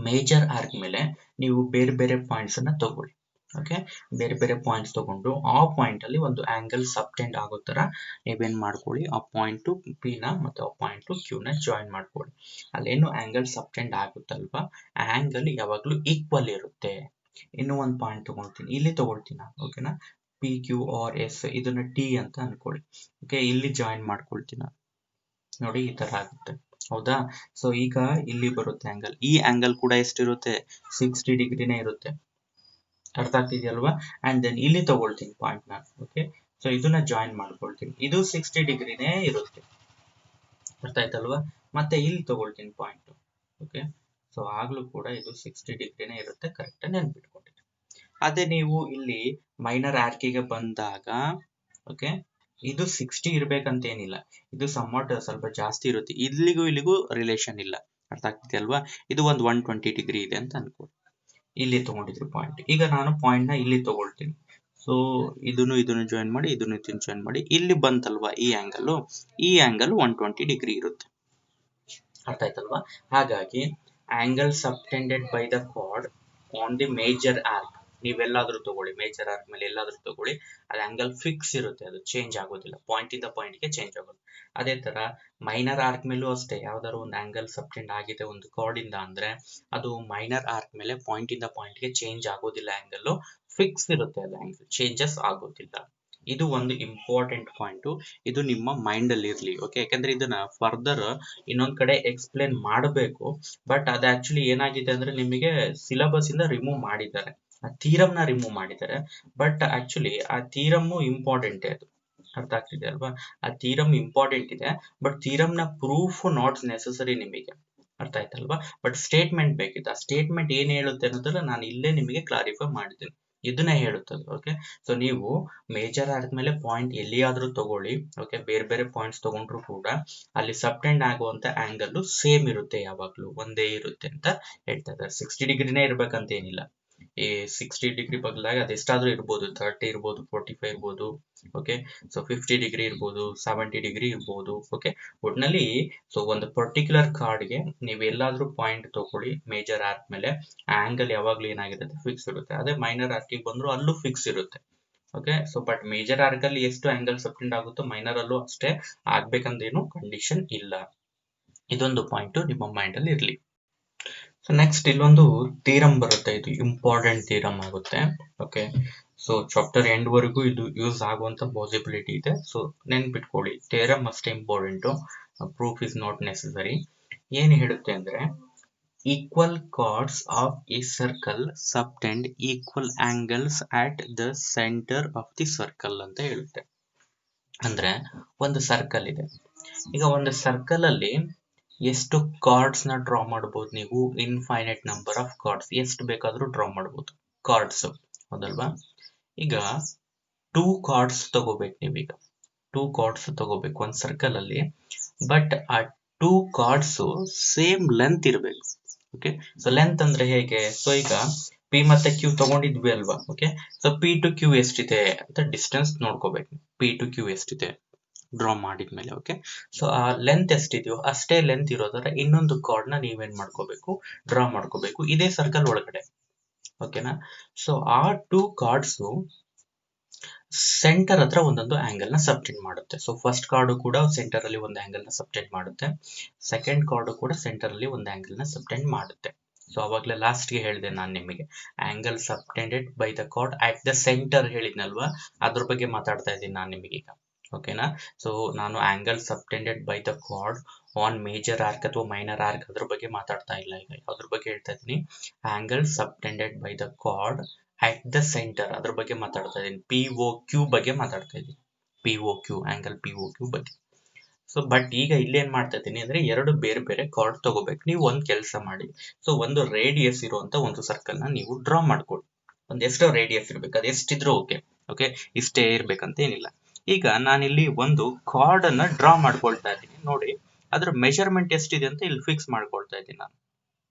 ಮೇಜರ್ ಆರ್ಕ್ ಮೇಲೆ ನೀವು ಬೇರೆ ಬೇರೆ ಪಾಯಿಂಟ್ಸ್ ಅನ್ನ ತಗೊಳ್ಳಿ. ಓಕೆ, ಬೇರೆ ಬೇರೆ ಪಾಯಿಂಟ್ಸ್ ತಗೊಂಡು ಆ ಪಾಯಿಂಟ್ ಅಲ್ಲಿ ಒಂದು ಆಂಗಲ್ ಸಬ್ಟೆಂಡ್ ಆಗೋ ತರ ನೀವೇನ್ ಮಾಡ್ಕೊಳ್ಳಿ, ಆ ಪಾಯಿಂಟ್ ಟು ಪಿ ನ ಮತ್ತು ಆ ಪಾಯಿಂಟ್ ಟು ಕ್ಯೂ ನ ಜಾಯಿನ್ ಮಾಡ್ಕೊಳ್ಳಿ. ಅಲ್ಲೇನು ಆಂಗಲ್ ಸಬ್ಟೆಂಡ್ ಆಗುತ್ತಲ್ವಾ, ಆಂಗಲ್ ಯಾವಾಗ್ಲೂ ಈಕ್ವಲ್ ಇರುತ್ತೆ. ಇನ್ನೂ ಒಂದು ಪಾಯಿಂಟ್ ತಗೊಳ್ತೀನಿ, ಇಲ್ಲಿ ತಗೊಳ್ತೀನಿ ನಾನು. ಓಕೆನಾ, ಪಿ ಕ್ಯೂ ಆರ್ ಎಸ್ ಇದನ್ನ ಟಿ ಅಂತ ಅನ್ಕೊಳ್ಳಿ. ಓಕೆ, ಇಲ್ಲಿ ಜಾಯಿನ್ ಮಾಡ್ಕೊಳ್ತೀನಿ ನೋಡಿ, ಈ ತರ ಆಗುತ್ತೆ. ಹೌದಾ. ಸೊ ಈಗ ಇಲ್ಲಿ ಬರುತ್ತೆ ಆಂಗಲ್, ಈ ಆಂಗಲ್ ಕೂಡ ಎಷ್ಟಿರುತ್ತೆ, 60 ಡಿಗ್ರಿನೇ ಇರುತ್ತೆ. ಅರ್ಥ ಆಗ್ತಿದೆಯಲ್ವಾ. ಅಂಡ್ ದೆನ್ ಇಲ್ಲಿ ತಗೊಳ್ತೀನಿ ಪಾಯಿಂಟ್ ನಾನು. ಓಕೆ, ಸೊ ಇದನ್ನ ಜಾಯಿನ್ ಮಾಡ್ಕೊಳ್ತೀನಿ, ಇದು 60 ಡಿಗ್ರಿನೇ ಇರುತ್ತೆ. ಅರ್ಥ ಆಯ್ತಲ್ವಾ. ಮತ್ತೆ ಇಲ್ಲಿ ತಗೊಳ್ತೀನಿ ಪಾಯಿಂಟ್. ಓಕೆ, ಸೊ ಆಗ್ಲೂ ಕೂಡ ಇದು 60 ಡಿಗ್ರಿನೇ ಇರುತ್ತೆ, ಕರೆಕ್ಟ್ ನೆನ್ಪಿಟ್ಕೊಂಡಿರಿ. ಅದೇ ನೀವು ಇಲ್ಲಿ ಮೈನರ್ ಆರ್ಕಿಗೆ ಬಂದಾಗ, ಓಕೆ, ಇದು 60 ಇರ್ಬೇಕಂತ ಏನಿಲ್ಲ, ಇದು ಸ್ವಲ್ಪ ಜಾಸ್ತಿ ಇರುತ್ತೆ. ಇಲ್ಲಿಗೂ ರಿಲೇಷನ್ ಇಲ್ಲ. ಅರ್ಥ ಆಗ್ತಿದೆಯಲ್ವಾ. ಇದು ಒಂದು 120 ಡಿಗ್ರಿ ಇದೆ ಅಂತ ಅನ್ಕೊಳ್ಳಿ, ಇಲ್ಲಿ ತಗೊಂಡಿದ್ರಿ ಪಾಯಿಂಟ್. ಈಗ ನಾನು ಪಾಯಿಂಟ್ ನ ಇಲ್ಲಿ ತಗೊಳ್ತೀನಿ. ಸೊ ಇದನ್ನು ಜಾಯಿನ್ ಮಾಡಿ, ಇದನ್ನು ಜಾಯಿನ್ ಮಾಡಿ, ಇಲ್ಲಿ ಬಂತಲ್ವಾ ಈ ಆಂಗಲ್ 120 ಡಿಗ್ರಿ ಇರುತ್ತೆ. ಅರ್ಥ ಆಯ್ತಲ್ವಾ. ಹಾಗಾಗಿ angle subtended by the chord on the major arc, ನೀವೆಲ್ಲಾದ್ರೂ ತಗೊಳ್ಳಿ, ಮೇಜರ್ ಆರ್ಕ್ ಮೇಲೆ ಎಲ್ಲಾದ್ರೂ ತಗೊಳ್ಳಿ, ಅದು ಆಂಗಲ್ ಫಿಕ್ಸ್ ಇರುತ್ತೆ, ಅದು ಚೇಂಜ್ ಆಗೋದಿಲ್ಲ, ಪಾಯಿಂಟ್ ಇಂದ ಪಾಯಿಂಟ್ಗೆ ಚೇಂಜ್ ಆಗೋದು. ಅದೇ ತರ ಮೈನರ್ ಆರ್ಕ್ ಮೇಲೂ ಅಷ್ಟೇ, ಯಾವ್ದಾದ್ರು ಒಂದು ಆಂಗಲ್ ಸಬ್ಟೆಂಡ್ ಆಗಿದೆ ಒಂದು ಕಾರ್ಡ್ ಇಂದ ಅಂದ್ರೆ ಅದು ಮೈನರ್ ಆರ್ಕ್ ಮೇಲೆ ಪಾಯಿಂಟ್ ಇಂದ ಪಾಯಿಂಟ್ಗೆ ಚೇಂಜ್ ಆಗೋದಿಲ್ಲ, ಆಂಗಲ್ ಫಿಕ್ಸ್ ಇರುತ್ತೆ, ಅದು ಆಂಗಲ್ ಚೇಂಜಸ್ ಆಗೋದಿಲ್ಲ. ಇದು ಒಂದು ಇಂಪಾರ್ಟೆಂಟ್ ಪಾಯಿಂಟ್. ಇದು ನಿಮ್ಮ ಮೈಂಡ್ ಅಲ್ಲಿ ಇರ್ಲಿ. ಓಕೆ, ಯಾಕಂದ್ರೆ ಇದನ್ನ ಫರ್ದರ್ ಇನ್ನೊಂದ್ ಕಡೆ ಎಕ್ಸ್ಪ್ಲೇನ್ ಮಾಡಬೇಕು. ಬಟ್ ಅದು ಆಕ್ಚುಲಿ ಏನಾಗಿದೆ ಅಂದ್ರೆ ನಿಮಗೆ ಸಿಲೆಬಸ್ ಇಂದ ರಿಮೂವ್ ಮಾಡಿದ್ದಾರೆ, ಆ ಥೀರಮ್ ನ ರಿಮೂವ್ ಮಾಡಿದ್ದಾರೆ. ಬಟ್ ಆಕ್ಚುಲಿ ಆ ಥೀರಮ್ ಇಂಪಾರ್ಟೆಂಟ್, ಅದು ಅರ್ಥ ಆಗ್ತಿದೆ ಅಲ್ವಾ? ಆ ಥೀರಮ್ ಇಂಪಾರ್ಟೆಂಟ್ ಇದೆ, ಬಟ್ ಥೀರಮ್ ನ ಪ್ರೂಫ್ ನಾಟ್ ನೆಸೆಸರಿ ನಿಮಗೆ, ಅರ್ಥ ಆಯ್ತಲ್ವಾ? ಬಟ್ ಸ್ಟೇಟ್ಮೆಂಟ್ ಬೇಕಿತ್ತು. ಆ ಸ್ಟೇಟ್ಮೆಂಟ್ ಏನ್ ಹೇಳುತ್ತೆ ಅನ್ನೋದನ್ನ ನಾನು ಇಲ್ಲೇ ನಿಮಗೆ ಕ್ಲಾರಿಫೈ ಮಾಡಿದ್ದೀನಿ. ಇದನ್ನೇ ಹೇಳುತ್ತದೆ. ಓಕೆ, ಸೊ ನೀವು ಮೇಜರ್ ಆದ್ಮೇಲೆ ಪಾಯಿಂಟ್ ಎಲ್ಲಿಯಾದ್ರೂ ತಗೊಳ್ಳಿ. ಓಕೆ, ಬೇರೆ ಬೇರೆ ಪಾಯಿಂಟ್ಸ್ ತಗೊಂಡ್ರು ಕೂಡ ಅಲ್ಲಿ ಸಬ್ಟೆಂಡ್ ಆಗುವಂತ ಆಂಗಲ್ ಸೇಮ್ ಇರುತ್ತೆ, ಯಾವಾಗ್ಲೂ ಒಂದೇ ಇರುತ್ತೆ ಅಂತ ಹೇಳ್ತಾ ಇದ್ದಾರೆ. 60 ಡಿಗ್ರಿನೇ ಇರ್ಬೇಕಂತ ಏನಿಲ್ಲ. ಈ 60 ಡಿಗ್ರಿ ಬದಲಾಗಿ ಅದೆಷ್ಟಾದ್ರೂ ಇರ್ಬೋದು, 30 ಇರ್ಬೋದು, 45 ಇರ್ಬೋದು. ಓಕೆ, ಸೊ 50 ಡಿಗ್ರಿ ಇರ್ಬೋದು, 70 ಡಿಗ್ರಿ ಇರ್ಬೋದು. ಓಕೆ, ಒಟ್ನಲ್ಲಿ ಸೊ ಒಂದು ಪರ್ಟಿಕ್ಯುಲರ್ ಕಾರ್ಡ್ಗೆ ನೀವು ಎಲ್ಲಾದ್ರೂ ಪಾಯಿಂಟ್ ತಗೊಳ್ಳಿ ಮೇಜರ್ ಆರ್ಕ್ ಮೇಲೆ, ಆಂಗಲ್ ಯಾವಾಗ್ಲೂ ಏನಾಗಿರುತ್ತೆ, ಫಿಕ್ಸ್ ಇರುತ್ತೆ. ಅದೇ ಮೈನರ್ ಆರ್ಕಿಗೆ ಬಂದ್ರು ಅಲ್ಲೂ ಫಿಕ್ಸ್ ಇರುತ್ತೆ. Okay, so but major arc ಅಲ್ಲಿ ಎಷ್ಟು ಆಂಗಲ್ ಸಬ್ಟೆಂಡ್ ಆಗುತ್ತೋ ಮೈನರ್ ಅಲ್ಲೂ ಅಷ್ಟೇ ಆಗ್ಬೇಕಂದೇನು ಕಂಡೀಷನ್ ಇಲ್ಲ. ಇದೊಂದು ಪಾಯಿಂಟ್ ನಿಮ್ಮ ಮೈಂಡ್ ಅಲ್ಲಿ ಇರ್ಲಿ. ಸೊ ನೆಕ್ಸ್ಟ್ ಇಲ್ಲೊಂದು ಥೀರಮ್ ಬರುತ್ತೆ, ಇದು ಇಂಪಾರ್ಟೆಂಟ್ ಥೀರಮ್ ಆಗುತ್ತೆ. ಓಕೆ, ಸೊ ಚಾಪ್ಟರ್ ಎಂಡ್ ವರೆಗೂ ಇದು ಯೂಸ್ ಆಗುವಂತ ಪಾಸಿಬಿಲಿಟಿ ಇದೆ. ಸೊ ನೆನ್ಪಿಟ್ಕೊಳ್ಳಿ, ಥೀರಮ್ ಅಷ್ಟೇ important, proof is not necessary. ಏನ್ ಹೇಳುತ್ತೆ ಅಂದ್ರೆ, equal chords of a circle subtend equal angles at the centre of the circle ಅಂತ ಹೇಳುತ್ತೆ. ಅಂದ್ರೆ ಒಂದು ಸರ್ಕಲ್ ಇದೆ. ಈಗ ಒಂದು ಸರ್ಕಲ್ ಅಲ್ಲಿ ಎಷ್ಟು ಕಾರ್ಡ್ಸ್ ನ ಡ್ರಾ ಮಾಡಬಹುದು ನೀವು? ಇನ್ಫೈನೈಟ್ ನಂಬರ್ ಆಫ್ ಕಾರ್ಡ್ಸ್, ಎಷ್ಟು ಬೇಕಾದ್ರೂ ಡ್ರಾ ಮಾಡಬಹುದು ಕಾರ್ಡ್ಸ್, ಹೌದಲ್ವಾ? ಈಗ 2 ಕಾರ್ಡ್ಸ್ ತಗೋಬೇಕು ನೀವೀಗ, 2 ಕಾರ್ಡ್ಸ್ ತಗೋಬೇಕು ಒಂದ್ ಸರ್ಕಲ್ ಅಲ್ಲಿ. ಬಟ್ ಆ 2 ಕಾರ್ಡ್ಸ್ ಸೇಮ್ ಲೆಂತ್ ಇರಬೇಕು. ಓಕೆ, ಸೊ ಲೆಂತ್ ಅಂದ್ರೆ ಹೇಗೆ? ಸೊ ಈಗ ಪಿ ಮತ್ತೆ ಕ್ಯೂ ತಗೊಂಡಿದ್ವಿ ಅಲ್ವಾ? Okay, so P to Q ಎಷ್ಟಿದೆ ಅಂತ ಡಿಸ್ಟೆನ್ಸ್ ನೋಡ್ಕೋಬೇಕು. ಪಿ ಟು ಕ್ಯೂ ಎಷ್ಟಿದೆ ಡ್ರಾ ಮಾಡಿದ್ಮೇಲೆ, ಓಕೆ, ಸೊ ಆ ಲೆಂತ್ ಎಷ್ಟಿದೆಯೋ ಅಷ್ಟೇ ಲೆಂತ್ ಇರೋದರ ಇನ್ನೊಂದು ಕಾರ್ಡ್ ನ ನೀವೇನ್ ಮಾಡ್ಕೋಬೇಕು, ಡ್ರಾ ಮಾಡ್ಕೋಬೇಕು ಇದೇ ಸರ್ಕಲ್ ಒಳಗಡೆ. ಓಕೆನಾ? ಸೊ ಆ 2 ಕಾರ್ಡ್ಸ್ ಸೆಂಟರ್ ಹತ್ರ ಒಂದೊಂದು ಆಂಗಲ್ ನ ಸಬ್ಟೆಂಡ್ ಮಾಡುತ್ತೆ. ಸೊ ಫಸ್ಟ್ ಕಾರ್ಡ್ ಕೂಡ ಸೆಂಟರ್ ಅಲ್ಲಿ ಒಂದು ಆಂಗಲ್ ನ ಸಬ್ಟೆಂಡ್ ಮಾಡುತ್ತೆ, ಸೆಕೆಂಡ್ ಕಾರ್ಡ್ ಕೂಡ ಸೆಂಟರ್ ಅಲ್ಲಿ ಒಂದು ಆಂಗಲ್ ನ ಸಬ್ಟೆಂಡ್ ಮಾಡುತ್ತೆ. ಸೊ ಅವಾಗ್ಲೇ ಲಾಸ್ಟ್ ಗೆ ಹೇಳಿದೆ ನಾನು ನಿಮಗೆ, angle subtended by the chord at the centre ಹೇಳಿದ್ನಲ್ವಾ, ಅದ್ರ ಬಗ್ಗೆ ಮಾತಾಡ್ತಾ ಇದ್ದೀನಿ ನಾನು ನಿಮಗೀಗ. ಓಕೆನಾ? ಸೊ ನಾನು angle subtended by the chord on major arc ಅಥವಾ ಮೈನರ್ ಆರ್ಕ್ ಅದ್ರ ಬಗ್ಗೆ ಮಾತಾಡ್ತಾ ಇಲ್ಲ, ಈಗ ಅದ್ರ ಬಗ್ಗೆ ಹೇಳ್ತಾ ಇದ್ದೀನಿ. Angle subtended by the chord at the centre ಅದ್ರ ಬಗ್ಗೆ ಮಾತಾಡ್ತಾ ಇದ್ದೀನಿ. POQ ಬಗ್ಗೆ ಮಾತಾಡ್ತಾ ಇದ್ದೀನಿ, POQ ಆಂಗಲ್ POQ ಬಗ್ಗೆ. ಸೊ ಬಟ್ ಈಗ ಇಲ್ಲಿ ಏನ್ ಮಾಡ್ತಾ ಇದ್ದೀನಿ ಅಂದ್ರೆ, ಎರಡು ಬೇರೆ ಬೇರೆ ಕಾರ್ಡ್ ತಗೋಬೇಕು. ನೀವು ಒಂದ್ ಕೆಲಸ ಮಾಡಿ, ಸೊ ಒಂದು ರೇಡಿಯಸ್ ಇರುವಂತ ಒಂದು ಸರ್ಕಲ್ ನ ನೀವು ಡ್ರಾ ಮಾಡ್ಕೊಳ್ಳಿ. ಒಂದ್ ಎಷ್ಟೋ ರೇಡಿಯಸ್ ಇರ್ಬೇಕು, ಅದು ಎಷ್ಟಿದ್ರು ಓಕೆ. ಓಕೆ, ಇಷ್ಟೇ ಇರ್ಬೇಕಂತ ಏನಿಲ್ಲ. ಈಗ ನಾನಿಲ್ಲಿ ಒಂದು ಕಾರ್ಡ್ ಅನ್ನ ಡ್ರಾ ಮಾಡ್ಕೊಳ್ತಾ ಇದ್ದೀನಿ ನೋಡಿ, ಅದ್ರ ಮೆಜರ್ಮೆಂಟ್ ಎಷ್ಟಿದೆ ಅಂತ ಇಲ್ಲಿ ಫಿಕ್ಸ್ ಮಾಡ್ಕೊಳ್ತಾ ಇದ್ದೀನಿ ನಾನು.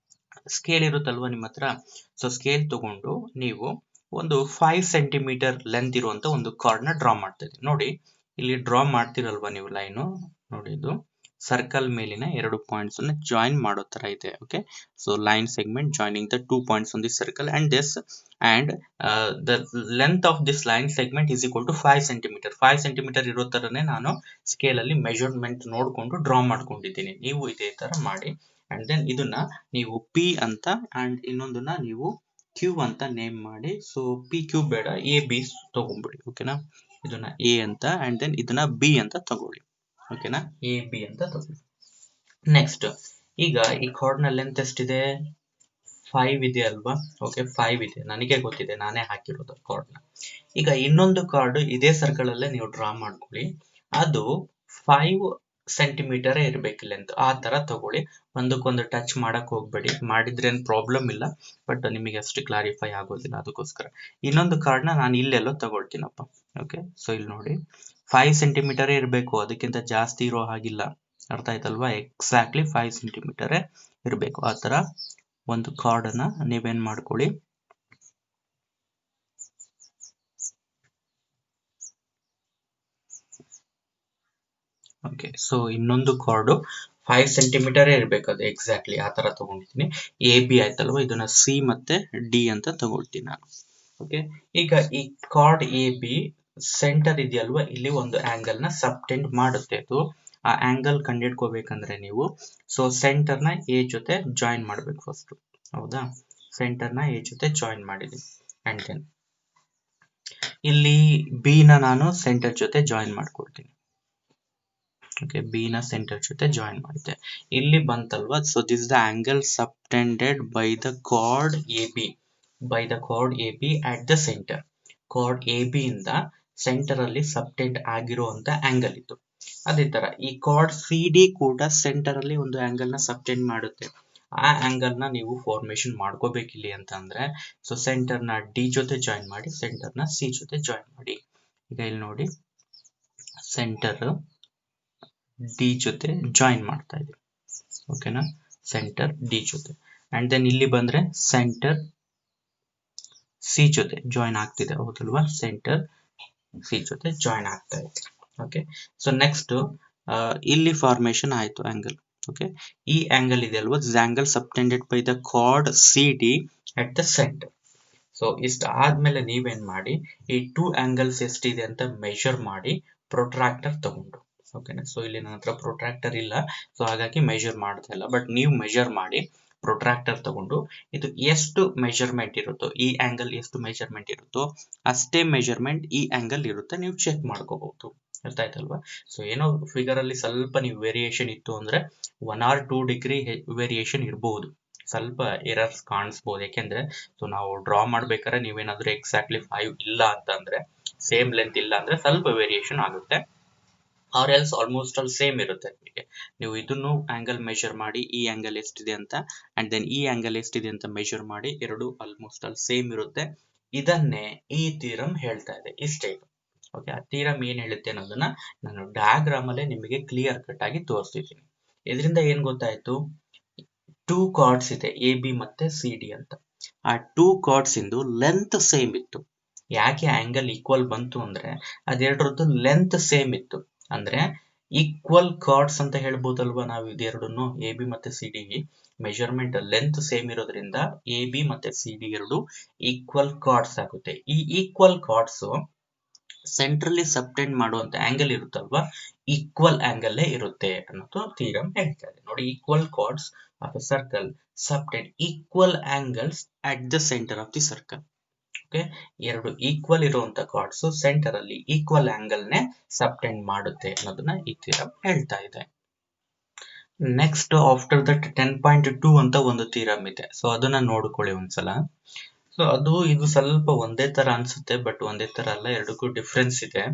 ಸ್ಕೇಲ್ ಇರುತ್ತಲ್ವಾ ನಿಮ್ಮ ಹತ್ರ, ಸೊ ಸ್ಕೇಲ್ ತಗೊಂಡು ನೀವು ಒಂದು 5 ಸೆಂಟಿಮೀಟರ್ ಲೆಂತ್ ಇರುವಂತ ಒಂದು ಕಾರ್ಡ್ ನ ಡ್ರಾ ಮಾಡ್ತಾ ಇದ್ದೀನಿ. ನೋಡಿ ಇಲ್ಲಿ ಡ್ರಾ ಮಾಡ್ತಿರಲ್ವಾ ನೀವು ಲೈನು, ನೋಡಿ ಇದು ಸರ್ಕಲ್ ಮೇಲಿನ 2 ಪಾಯಿಂಟ್ಸ್ ಅನ್ನ ಜಾಯಿನ್ ಮಾಡೋ ತರ ಇದೆ. Okay, so line segment joining the 2 points on the circle and this and the length of this line segment is equal to 5 centimetre. 5 centimetre ಇರೋ ತರನೇ ನಾನು ಸ್ಕೇಲ್ ಅಲ್ಲಿ ಮೆಜರ್ಮೆಂಟ್ ನೋಡ್ಕೊಂಡು ಡ್ರಾ ಮಾಡ್ಕೊಂಡಿದ್ದೀನಿ. ನೀವು ಇದೇ ತರ ಮಾಡಿ. ಅಂಡ್ ದೆನ್ ಇದನ್ನ ನೀವು P ಅಂತ ಅಂಡ್ ಇನ್ನೊಂದನ್ನ ನೀವು Q ಅಂತ ನೇಮ್ ಮಾಡಿ. ಸೊ PQ ಬೇಡ, AB ತಗೊಂಡ್ಬಿಡಿ. ಓಕೆನಾ? ಇದನ್ನ A ಅಂತ ಅಂಡ್ ದೆನ್ ಇದನ್ನ B ಅಂತ ತಗೊಳ್ಳಿ. ಓಕೆನಾ? AB ಅಂತ ತಗೊಳ್ಳಿ. ನೆಕ್ಸ್ಟ್ ಈಗ ಈ ಕಾರ್ಡ್ ನ ಲೆಂತ್ ಎಷ್ಟಿದೆ? 5 ಇದೆ ಅಲ್ವಾ? ಓಕೆ, 5 ಇದೆ, ನನಗೆ ಗೊತ್ತಿದೆ, ನಾನೇ ಹಾಕಿರೋದು ಕಾರ್ಡ್ ನ. ಈಗ ಇನ್ನೊಂದು ಕಾರ್ಡ್ ಇದೇ ಸರ್ಕಲ್ ಅಲ್ಲೇ ನೀವು ಡ್ರಾ ಮಾಡ್ಕೊಳ್ಳಿ, ಅದು 5 ಸೆಂಟಿಮೀಟರ್ ಇರ್ಬೇಕು ಲೆಂತ್, ಆ ತರ ತಗೊಳ್ಳಿ. ಒಂದಕ್ಕೊಂದು ಟಚ್ ಮಾಡಕ್ ಹೋಗ್ಬೇಡಿ, ಮಾಡಿದ್ರೆ ಏನ್ ಪ್ರಾಬ್ಲಮ್ ಇಲ್ಲ, ಬಟ್ ನಿಮಗೆ ಅಷ್ಟು ಕ್ಲಾರಿಫೈ ಆಗೋದಿಲ್ಲ, ಅದಕ್ಕೋಸ್ಕರ. ಇನ್ನೊಂದು ಕಾರ್ಡ್ ನ ನಾನು ಇಲ್ಲೆಲ್ಲೋ ತಗೊಳ್ತೀನಪ್ಪ. ಓಕೆ, ಸೊ ಇಲ್ಲಿ ನೋಡಿ 5 ಸೆಂಟಿಮೀಟರ್ ಇರಬೇಕು, ಅದಕ್ಕಿಂತ ಜಾಸ್ತಿ ಇರೋ ಹಾಗಿಲ್ಲ. ಅರ್ಥ ಆಯ್ತಲ್ವಾ? ಎಕ್ಸಾಕ್ಟ್ಲಿ 5 ಸೆಂಟಿಮೀಟರ್ ಇರಬೇಕು. ಆ ತರ ಒಂದು ಕಾರ್ಡ್ ಅನ್ನ ನೀವೇನ್ ಮಾಡ್ಕೊಳ್ಳಿ, ಓಕೆ, ಸೊ ಇನ್ನೊಂದು ಕಾರ್ಡ್ 5 ಸೆಂಟಿಮೀಟರ್ ಇರ್ಬೇಕು, ಅದು ಎಕ್ಸಾಕ್ಟ್ಲಿ ಆ ತರ ತಗೊಂಡಿದ್ದೀನಿ. AB ಆಯ್ತಲ್ವಾ, ಇದನ್ನ C ಮತ್ತೆ D ಅಂತ ತಗೊಳ್ತೀನಿ ನಾನು. ಓಕೆ, ಈಗ ಈ ಕಾರ್ಡ್ AB ಸೆಂಟರ್ ಇದೆಯಲ್ವಾ, ಇಲ್ಲಿ ಒಂದು ಆಂಗಲ್ ನ ಸಬ್ಟೆಂಡ್ ಮಾಡುತ್ತೆ. ಅದು ಆ ಆಂಗಲ್ ಕಂಡಿಡ್ಕೋಬೇಕಂದ್ರೆ ನೀವು ಸೊ ಸೆಂಟರ್ ನ A ಜೊತೆ ಜಾಯಿನ್ ಮಾಡ್ಬೇಕು ಫಸ್ಟ್. ಹೌದಾ? ಸೆಂಟರ್ ನ A ಜೊತೆ ಜಾಯಿನ್ ಮಾಡಿದ್ವಿ. ಅಂಡ್ ದೆನ್ ಇಲ್ಲಿ ಬಿ ನ ನಾನು ಸೆಂಟರ್ ಜೊತೆ ಜಾಯಿನ್ ಮಾಡ್ಕೊಳ್ತೀನಿ. ಓಕೆ, ಬಿ ನ ಸೆಂಟರ್ ಜೊತೆ ಜಾಯಿನ್ ಮಾಡಿದೆ. ಇಲ್ಲಿ ಬಂತಲ್ವಾ, so this the angle subtended by the chord A B at the centre. Chord A B ಇಂದ ಸೆಂಟರ್ ಅಲ್ಲಿ ಸಬ್ಟೆಂಡ್ ಆಗಿರುವಂತ ಆಂಗಲ್ ಇತ್ತು. ಅದೇ ತರ ಈ ಕಾರ್ಡ್ ಸಿ ಡಿ ಕೂಡ ಸೆಂಟರ್ ಅಲ್ಲಿ ಒಂದು ಆಂಗಲ್ ನ ಸಬ್ಟೆಂಡ್ ಮಾಡುತ್ತೆ. ಆ ಆಂಗಲ್ ನ ನೀವು ಫಾರ್ಮೇಶನ್ ಮಾಡ್ಕೋಬೇಕಿಲ್ಲಿ ಅಂತ ಅಂದ್ರೆ, ಸೊ ಸೆಂಟರ್ ನ ಡಿ ಜೊತೆ ಜಾಯಿನ್ ಮಾಡಿ, ಸೆಂಟರ್ ನ ಸಿ ಜೊತೆ ಜಾಯಿನ್ ಮಾಡಿ. ಈಗ ಇಲ್ಲಿ ನೋಡಿ, ಸೆಂಟರ್ ಡಿ ಜೊತೆ ಜಾಯಿನ್ ಮಾಡ್ತಾ ಇದ್ದೀವಿ. ಓಕೆನಾ, ಸೆಂಟರ್ ಡಿ ಜೊತೆ. ಅಂಡ್ ದೆನ್ ಇಲ್ಲಿ ಬಂದ್ರೆ ಸೆಂಟರ್ ಸಿ ಜೊತೆ ಜಾಯಿನ್ ಆಗ್ತಿದೆ, ಹೌದಲ್ವಾ? ಸೆಂಟರ್ ಸಿ ಜೊತೆ ಜಾಯಿನ್ ಆಗ್ತಾ ಇದೆ. ಓಕೆ, ಸೊ ನೆಕ್ಸ್ಟ್ ಇಲ್ಲಿ ಫಾರ್ಮೇಶನ್ ಆಯ್ತು ಆಂಗಲ್. ಓಕೆ, ಈ ಆಂಗಲ್ ಇದೆ ಅಲ್ವಾ, this angle subtended by the chord C D at the centre. So ಇಷ್ಟ ಆದ್ಮೇಲೆ ನೀವೇನ್ ಮಾಡಿ, ಈ ಟೂ ಆಂಗಲ್ಸ್ ಎಷ್ಟಿದೆ ಅಂತ ಮೆಷರ್ ಮಾಡಿ ಪ್ರೊಟ್ರಾಕ್ಟರ್ ತಗೊಂಡು. ಓಕೆನಾ, ಸೊ ಇಲ್ಲಿ ನನ್ನ ಹತ್ರ ಪ್ರೊಟ್ರಾಕ್ಟರ್ ಇಲ್ಲ, ಸೊ ಹಾಗಾಗಿ ಮೆಷರ್ ಮಾಡ್ತಾ ಇಲ್ಲ. ಬಟ್ ನೀವು ಮೆಷರ್ ಮಾಡಿ ಪ್ರೊಟ್ರಾಕ್ಟರ್ ತಗೊಂಡು ಇದು ಎಷ್ಟು ಮೆಷರ್ಮೆಂಟ್ ಇರುತ್ತೋ, ಈ ಆಂಗಲ್ ಎಷ್ಟು ಮೆಷರ್ಮೆಂಟ್ ಇರುತ್ತೋ ಅಷ್ಟೇ ಮೆಷರ್ಮೆಂಟ್ ಈ ಆಂಗಲ್ ಇರುತ್ತೆ, ನೀವು ಚೆಕ್ ಮಾಡ್ಕೋಬಹುದು. ಅರ್ಥ ಆಯ್ತಲ್ವಾ? ಸೊ ಏನೋ ಫಿಗರ್ ಅಲ್ಲಿ ಸ್ವಲ್ಪ ನೀವು ವೇರಿಯೇಷನ್ ಇತ್ತು ಅಂದ್ರೆ 1 or 2 ಡಿಗ್ರಿ ವೇರಿಯೇಷನ್ ಇರಬಹುದು, ಸ್ವಲ್ಪ ಎರರ್ಸ್ ಕಾಣಿಸ್ಬೋದು. ಯಾಕೆಂದ್ರೆ ಸೊ ನಾವು ಡ್ರಾ ಮಾಡ್ಬೇಕಾದ್ರೆ ನೀವೇನಾದ್ರೂ ಎಕ್ಸಾಕ್ಟ್ಲಿ 5 ಇಲ್ಲ ಅಂತ ಅಂದ್ರೆ, ಸೇಮ್ ಲೆಂತ್ ಇಲ್ಲ ಅಂದ್ರೆ ಸ್ವಲ್ಪ ವೇರಿಯೇಷನ್ ಆಗುತ್ತೆ. Or else almost all same ಇರುತ್ತೆ ನಿಮಗೆ. ನೀವು ಇದನ್ನು ಆಂಗಲ್ ಮೆಷರ್ ಮಾಡಿ ಈ ಆಂಗಲ್ ಎಷ್ಟಿದೆ ಅಂತ, ಅಂಡ್ ದೆನ್ ಈ ಆಂಗಲ್ ಎಷ್ಟಿದೆ ಅಂತ ಮೆಷರ್ ಮಾಡಿ, ಎರಡು ಆಲ್ಮೋಸ್ಟ್ ಆಲ್ ಸೇಮ್ ಇರುತ್ತೆ. ಇದನ್ನೇ ಈ ಥಿಯರಂ ಹೇಳ್ತಾ ಇದೆ, ಇಷ್ಟೇ. ಓಕೆ, ಆ ಥಿಯರಂ ಏನ್ ಹೇಳುತ್ತೆ ಅನ್ನೋದನ್ನ ನಾನು ಡಯಾಗ್ರಾಮ್ ಅಲ್ಲೇ ನಿಮಗೆ ಕ್ಲಿಯರ್ ಕಟ್ ಆಗಿ ತೋರಿಸ್ತಿದ್ದೀನಿ. ಇದರಿಂದ ಏನ್ ಗೊತ್ತಾಯ್ತು, ಟೂ ಕಾರ್ಡ್ಸ್ ಇದೆ ಎ ಬಿ ಮತ್ತೆ ಸಿ ಡಿ ಅಂತ. ಆ ಟೂ ಕಾರ್ಡ್ಸ್ ಇಂದು ಲೆಂತ್ ಸೇಮ್ ಇತ್ತು. ಯಾಕೆ ಆಂಗಲ್ ಈಕ್ವಲ್ ಬಂತು ಅಂದ್ರೆ, ಅದೆರಡರದ್ದು ಲೆಂತ್ ಸೇಮ್ ಇತ್ತು. ಅಂದ್ರೆ ಈಕ್ವಲ್ ಕಾರ್ಡ್ಸ್ ಅಂತ ಹೇಳ್ಬೋದಲ್ವಾ ನಾವು ಇದೆರಡನ್ನು, ಎ ಬಿ ಮತ್ತೆ C D measurement length same ಇರೋದ್ರಿಂದ ಎ ಬಿ ಮತ್ತೆ ಸಿ ಡಿ ಎರಡು ಈಕ್ವಲ್ ಕಾರ್ಡ್ಸ್ ಆಗುತ್ತೆ. ಈ ಈಕ್ವಲ್ ಕಾರ್ಡ್ಸ್ ಸೆಂಟ್ರಲ್ಲಿ ಸಬ್ಟೆಂಡ್ ಮಾಡುವಂತ ಆಂಗಲ್ ಇರುತ್ತಲ್ವಾ, ಈಕ್ವಲ್ ಆಂಗಲ್ ಇರುತ್ತೆ ಅನ್ನೋದು ಥಿಯರಂ ಹೇಳ್ತಾ ಇದೆ. ನೋಡಿ, equal chords of a circle subtend equal angles at the centre of the circle. Okay, ಎರಡು ಈಕ್ವಲ್ ಇರುವಂತ ಕಾರ್ಡ್ಸ್ ಸೆಂಟರ್ ಅಲ್ಲಿ ಈಕ್ವಲ್ ಆಂಗಲ್ ನೇ ಸಬ್ಟೆಂಡ್ ಮಾಡುತ್ತೆ ಅನ್ನೋದನ್ನ ಈ ಥಿಯರಂ ಹೇಳ್ತಾ ಇದೆ. ನೆಕ್ಸ್ಟ್ ಆಫ್ಟರ್ ದಟ್ 10.2 ಅಂತ ಒಂದು ಥಿಯರಂ ಇದೆ, ಸೊ ಅದನ್ನ ನೋಡ್ಕೊಳ್ಳಿ ಒಂದ್ಸಲ. ಸೊ ಅದು ಇದು ಸ್ವಲ್ಪ ಒಂದೇ ತರ ಅನ್ಸುತ್ತೆ, ಬಟ್ ಒಂದೇ ತರ ಅಲ್ಲ, ಎರಡಕ್ಕೂ ಡಿಫ್ರೆನ್ಸ್ ಇದೆ.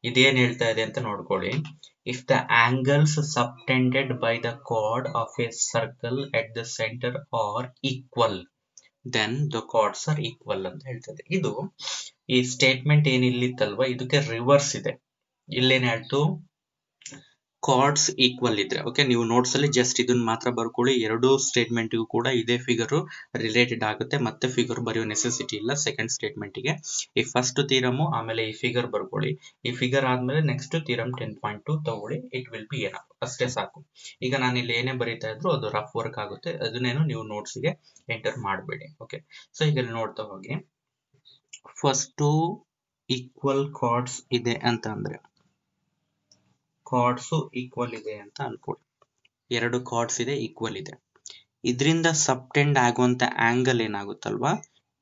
ಇದೇನ್ ಹೇಳ್ತಾ ಇದೆ ಅಂತ ನೋಡ್ಕೊಳ್ಳಿ. If the angles subtended by the chord of a circle at the centre are equal, then the chords are equal ಅಂತ ಹೇಳ್ತದೆ. ಇದು ಈ ಸ್ಟೇಟ್ಮೆಂಟ್ ಏನಿಲ್ಲಿತ್ತಲ್ವಾ, ಇದಕ್ಕೆ ರಿವರ್ಸ್ ಇದೆ. ಇಲ್ಲೇನ್ ಹೇಳ್ತು, ಕಾರ್ಡ್ಸ್ ಈಕ್ವಲ್ ಇದ್ರೆ. ಓಕೆ, ನೀವು ನೋಟ್ಸ್ ಅಲ್ಲಿ ಜಸ್ಟ್ ಇದನ್ನ ಮಾತ್ರ ಬರ್ಕೊಳ್ಳಿ. ಎರಡು ಸ್ಟೇಟ್ಮೆಂಟ್ ಕೂಡ ಇದೇ ಫಿಗರ್ ರಿಲೇಟೆಡ್ ಆಗುತ್ತೆ, ಮತ್ತೆ ಫಿಗರ್ ಬರೆಯೋ ನೆಸೆಸಿಟಿ ಇಲ್ಲ ಸೆಕೆಂಡ್ ಸ್ಟೇಟ್ಮೆಂಟ್ ಗೆ. ಈ ಫಸ್ಟ್ ಥಿಯರಮ್ ಆಮೇಲೆ ಈ ಫಿಗರ್ ಬರ್ಕೊಳ್ಳಿ. ಈ ಫಿಗರ್ ಆದ್ಮೇಲೆ ನೆಕ್ಸ್ಟ್ ಥಿಯರಮ್ 10.2 ತಗೊಳ್ಳಿ, ಇಟ್ ವಿಲ್ ಬಿ ಏನಪ್, ಅಷ್ಟೇ ಸಾಕು. ಈಗ ನಾನು ಇಲ್ಲಿ ಏನೇ ಬರೀತಾ ಇದ್ರು ಅದು ರಫ್ ವರ್ಕ್ ಆಗುತ್ತೆ, ಅದನ್ನೇನು ನೀವು ನೋಟ್ಸ್ ಗೆ ಎಂಟರ್ ಮಾಡಬೇಡಿ. ಓಕೆ, ಸೊ ಈಗ ಇಲ್ಲಿ ನೋಡ್ತಾ ಹೋಗಿ. ಫಸ್ಟ್ ಈಕ್ವಲ್ ಕಾರ್ಡ್ಸ್ ಇದೆ ಅಂತ ಅಂದ್ರೆ, ಕಾರ್ಡ್ಸ್ ಈಕ್ವಲ್ ಇದೆ ಅಂತ ಅನ್ಕೊಳ್ಳಿ. ಎರಡು ಕಾರ್ಡ್ಸ್ ಇದೆ, ಈಕ್ವಲ್ ಇದೆ. ಇದರಿಂದ ಸಬ್ಟೆಂಡ್ ಆಗುವಂತ ಆಂಗಲ್ ಏನಾಗುತ್ತಲ್ವಾ,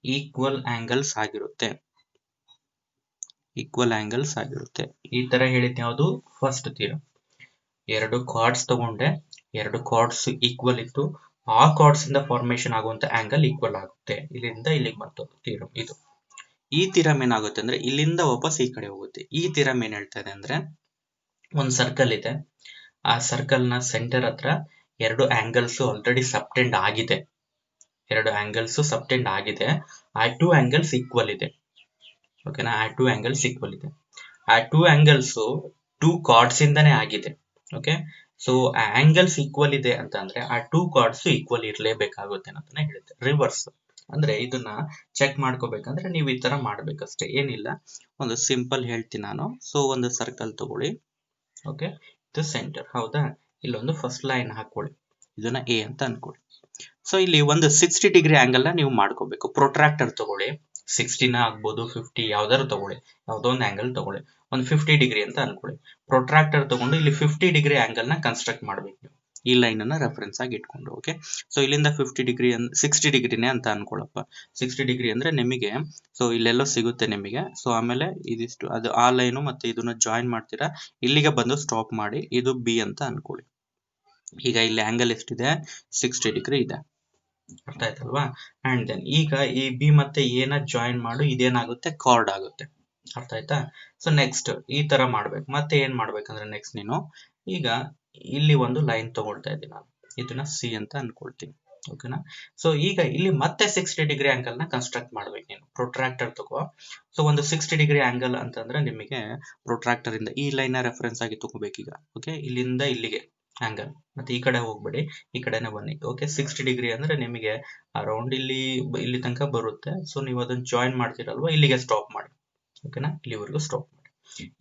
ಈಕ್ವಲ್ ಆಂಗಲ್ಸ್ ಆಗಿರುತ್ತೆ. ಈಕ್ವಲ್ ಆಂಗಲ್ಸ್ ಆಗಿರುತ್ತೆ. ಈ ತರ ಹೇಳಿದ್ ಯಾವುದು, ಫಸ್ಟ್ ಥಿಯರಂ. ಎರಡು ಕಾರ್ಡ್ಸ್ ತಗೊಂಡೆ, ಎರಡು ಕಾರ್ಡ್ಸ್ ಈಕ್ವಲ್ ಇತ್ತು, ಆ ಕಾರ್ಡ್ಸ್ ಇಂದ ಫಾರ್ಮೇಶನ್ ಆಗುವಂತ ಆಂಗಲ್ ಈಕ್ವಲ್ ಆಗುತ್ತೆ. ಇಲ್ಲಿಂದ ಇಲ್ಲಿಗೆ ಬಂತು ಥಿಯರಂ ಇದು. ಈ ಥಿಯರಂ ಏನಾಗುತ್ತೆ ಅಂದ್ರೆ, ಇಲ್ಲಿಂದ ವಾಪಸ್ ಈ ಕಡೆ ಹೋಗುತ್ತೆ. ಈ ಥಿಯರಂ ಏನ್ ಹೇಳ್ತಾ ಇದೆ ಅಂದ್ರೆ, ಒಂದು ಸರ್ಕಲ್ ಇದೆ, ಆ ಸರ್ಕಲ್ ನ ಸೆಂಟರ್ ಹತ್ರ ಎರಡು ಆಂಗಲ್ಸ್ ಆಲ್ರೆಡಿ ಸಬ್ಟೆಂಡ್ ಆಗಿದೆ. ಎರಡು ಆಂಗಲ್ಸ್ ಸಬ್ಟೆಂಡ್ ಆಗಿದೆ, ಆ ಟೂ ಆಂಗಲ್ಸ್ ಈಕ್ವಲ್ ಇದೆ. ಓಕೆನಾ, ಆ ಟೂ ಆಂಗಲ್ಸ್ ಈಕ್ವಲ್ ಇದೆ. ಆ ಟೂ ಆಂಗಲ್ಸ್ ಟೂ ಕಾರ್ಡ್ಸ್ ಇಂದಾನೆ ಆಗಿದೆ. ಓಕೆ, ಸೊ ಆ ಆಂಗಲ್ಸ್ ಈಕ್ವಲ್ ಇದೆ ಅಂತ ಅಂದ್ರೆ ಆ ಟೂ ಕಾರ್ಡ್ಸ್ ಈಕ್ವಲ್ ಇರ್ಲೇಬೇಕಾಗುತ್ತೆ ಅಂತಾನೆ ಹೇಳುತ್ತೆ. ರಿವರ್ಸ್ ಅಂದ್ರೆ ಇದನ್ನ ಚೆಕ್ ಮಾಡ್ಕೋಬೇಕಂದ್ರೆ ನೀವು ಈ ತರ ಮಾಡ್ಬೇಕಷ್ಟೇ, ಏನಿಲ್ಲ. ಒಂದು ಸಿಂಪಲ್ ಹೇಳ್ತೀನಿ ನಾನು. ಸೊ ಒಂದು ಸರ್ಕಲ್ ತಗೊಳ್ಳಿ. ಓಕೆ, ಇದು ಸೆಂಟರ್, ಹೌದಾ? ಇಲ್ಲೊಂದು ಫಸ್ಟ್ ಲೈನ್ ಹಾಕೊಳ್ಳಿ, ಇದನ್ನ ಎ ಅಂತ ಅನ್ಕೊಳ್ಳಿ. ಸೊ ಇಲ್ಲಿ ಒಂದು 60 ಡಿಗ್ರಿ ಆಂಗಲ್ ನ ನೀವು ಮಾಡ್ಕೋಬೇಕು. ಪ್ರೊಟ್ರಾಕ್ಟರ್ ತಗೊಳ್ಳಿ, 60 ಆಗ್ಬೋದು, 50 ಯಾವ್ದಾದ್ರು ತಗೊಳ್ಳಿ, ಯಾವ್ದೋ ಒಂದು ಆಂಗಲ್ ತಗೊಳ್ಳಿ. ಒಂದು 50 ಡಿಗ್ರಿ ಅಂತ ಅನ್ಕೊಳ್ಳಿ. ಪ್ರೊಟ್ರಾಕ್ಟರ್ ತಗೊಂಡು ಇಲ್ಲಿ 50 ಡಿಗ್ರಿ ಆಂಗಲ್ ನ ಕನ್ಸ್ಟ್ರಕ್ಟ್ ಮಾಡ್ಬೇಕು ನೀವು. ಈ ಲೈನ್ ಅನ್ನ ರೆಫರೆನ್ಸ್ ಆಗಿ ಇಟ್ಕೊಂಡು. ಓಕೆ, ಸೊ ಇಲ್ಲಿಂದ 50 ಡಿಗ್ರಿ 60 ಡಿಗ್ರಿನೇ ಅಂತ ಅನ್ಕೊಳ್ಳಪ್ಪ. 60 ಡಿಗ್ರಿ ಅಂದ್ರೆ ನಿಮಗೆ ಸೊ ಇಲ್ಲೆಲ್ಲೋ ಸಿಗುತ್ತೆ ನಿಮಗೆ. ಸೊ ಆಮೇಲೆ ಇದಿಷ್ಟು ಅದು ಆ ಲೈನು ಮತ್ತೆ ಇದನ್ನ ಜಾಯಿನ್ ಮಾಡ್ತೀರಾ, ಇಲ್ಲಿಗೆ ಬಂದು ಸ್ಟಾಪ್ ಮಾಡಿ, ಇದು ಬಿ ಅಂತ ಅನ್ಕೊಳ್ಳಿ. ಈಗ ಇಲ್ಲಿ ಆಂಗಲ್ ಎಷ್ಟಿದೆ, 60 ಡಿಗ್ರಿ ಇದೆ, ಅರ್ಥ ಆಯ್ತಲ್ವಾ? ಅಂಡ್ ದೆನ್ ಈಗ ಈ ಬಿ ಮತ್ತೆ ಎನ ಜಾಯಿನ್ ಮಾಡು, ಇದೇನಾಗುತ್ತೆ, ಕಾರ್ಡ್ ಆಗುತ್ತೆ, ಅರ್ಥ ಆಯ್ತಾ? ಸೊ ನೆಕ್ಸ್ಟ್ ಈ ತರ ಮಾಡ್ಬೇಕು. ಮತ್ತೆ ಏನ್ ಮಾಡ್ಬೇಕಂದ್ರೆ ನೆಕ್ಸ್ಟ್ ನೀನು ಈಗ ಇಲ್ಲಿ ಒಂದು ಲೈನ್ ತಗೊಳ್ತಾ ಇದ್ದೀನಿ ನಾನು, ಇದನ್ನ ಸಿ ಅಂತ ಅನ್ಕೊಳ್ತೀನಿ. ಓಕೆನಾ? ಸೊ ಈಗ ಇಲ್ಲಿ ಮತ್ತೆ 60 ಡಿಗ್ರಿ ಆಂಗಲ್ ನ ಕನ್ಸ್ಟ್ರಕ್ಟ್ ಮಾಡ್ಬೇಕು ನೀನು. ಪ್ರೊಟ್ರಾಕ್ಟರ್ ತಗೋ. ಸೊ ಒಂದು 60 ಡಿಗ್ರಿ ಆಂಗಲ್ ಅಂತಂದ್ರೆ ನಿಮಗೆ ಪ್ರೊಟ್ರಾಕ್ಟರ್ ಇಂದ ಈ ಲೈನ್ ನ ರೆಫರೆನ್ಸ್ ಆಗಿ ತಗೋಬೇಕೀಗ. ಓಕೆ, ಇಲ್ಲಿಂದ ಇಲ್ಲಿಗೆ ಆಂಗಲ್, ಮತ್ತೆ ಈ ಕಡೆ ಹೋಗ್ಬೇಡಿ, ಈ ಕಡೆನೆ ಬನ್ನಿ. ಓಕೆ, 60 ಡಿಗ್ರಿ ಅಂದ್ರೆ ನಿಮಗೆ ಅರೌಂಡ್ ಇಲ್ಲಿ ತನಕ ಬರುತ್ತೆ. ಸೊ ನೀವು ಅದನ್ನ ಜಾಯಿನ್ ಮಾಡ್ತೀರಲ್ವಾ, ಇಲ್ಲಿಗೆ ಸ್ಟಾಪ್ ಮಾಡಿ. ಓಕೆನಾ? ಇಲ್ಲಿವರೆಗೂ ಸ್ಟಾಪ್ ಮಾಡಿ.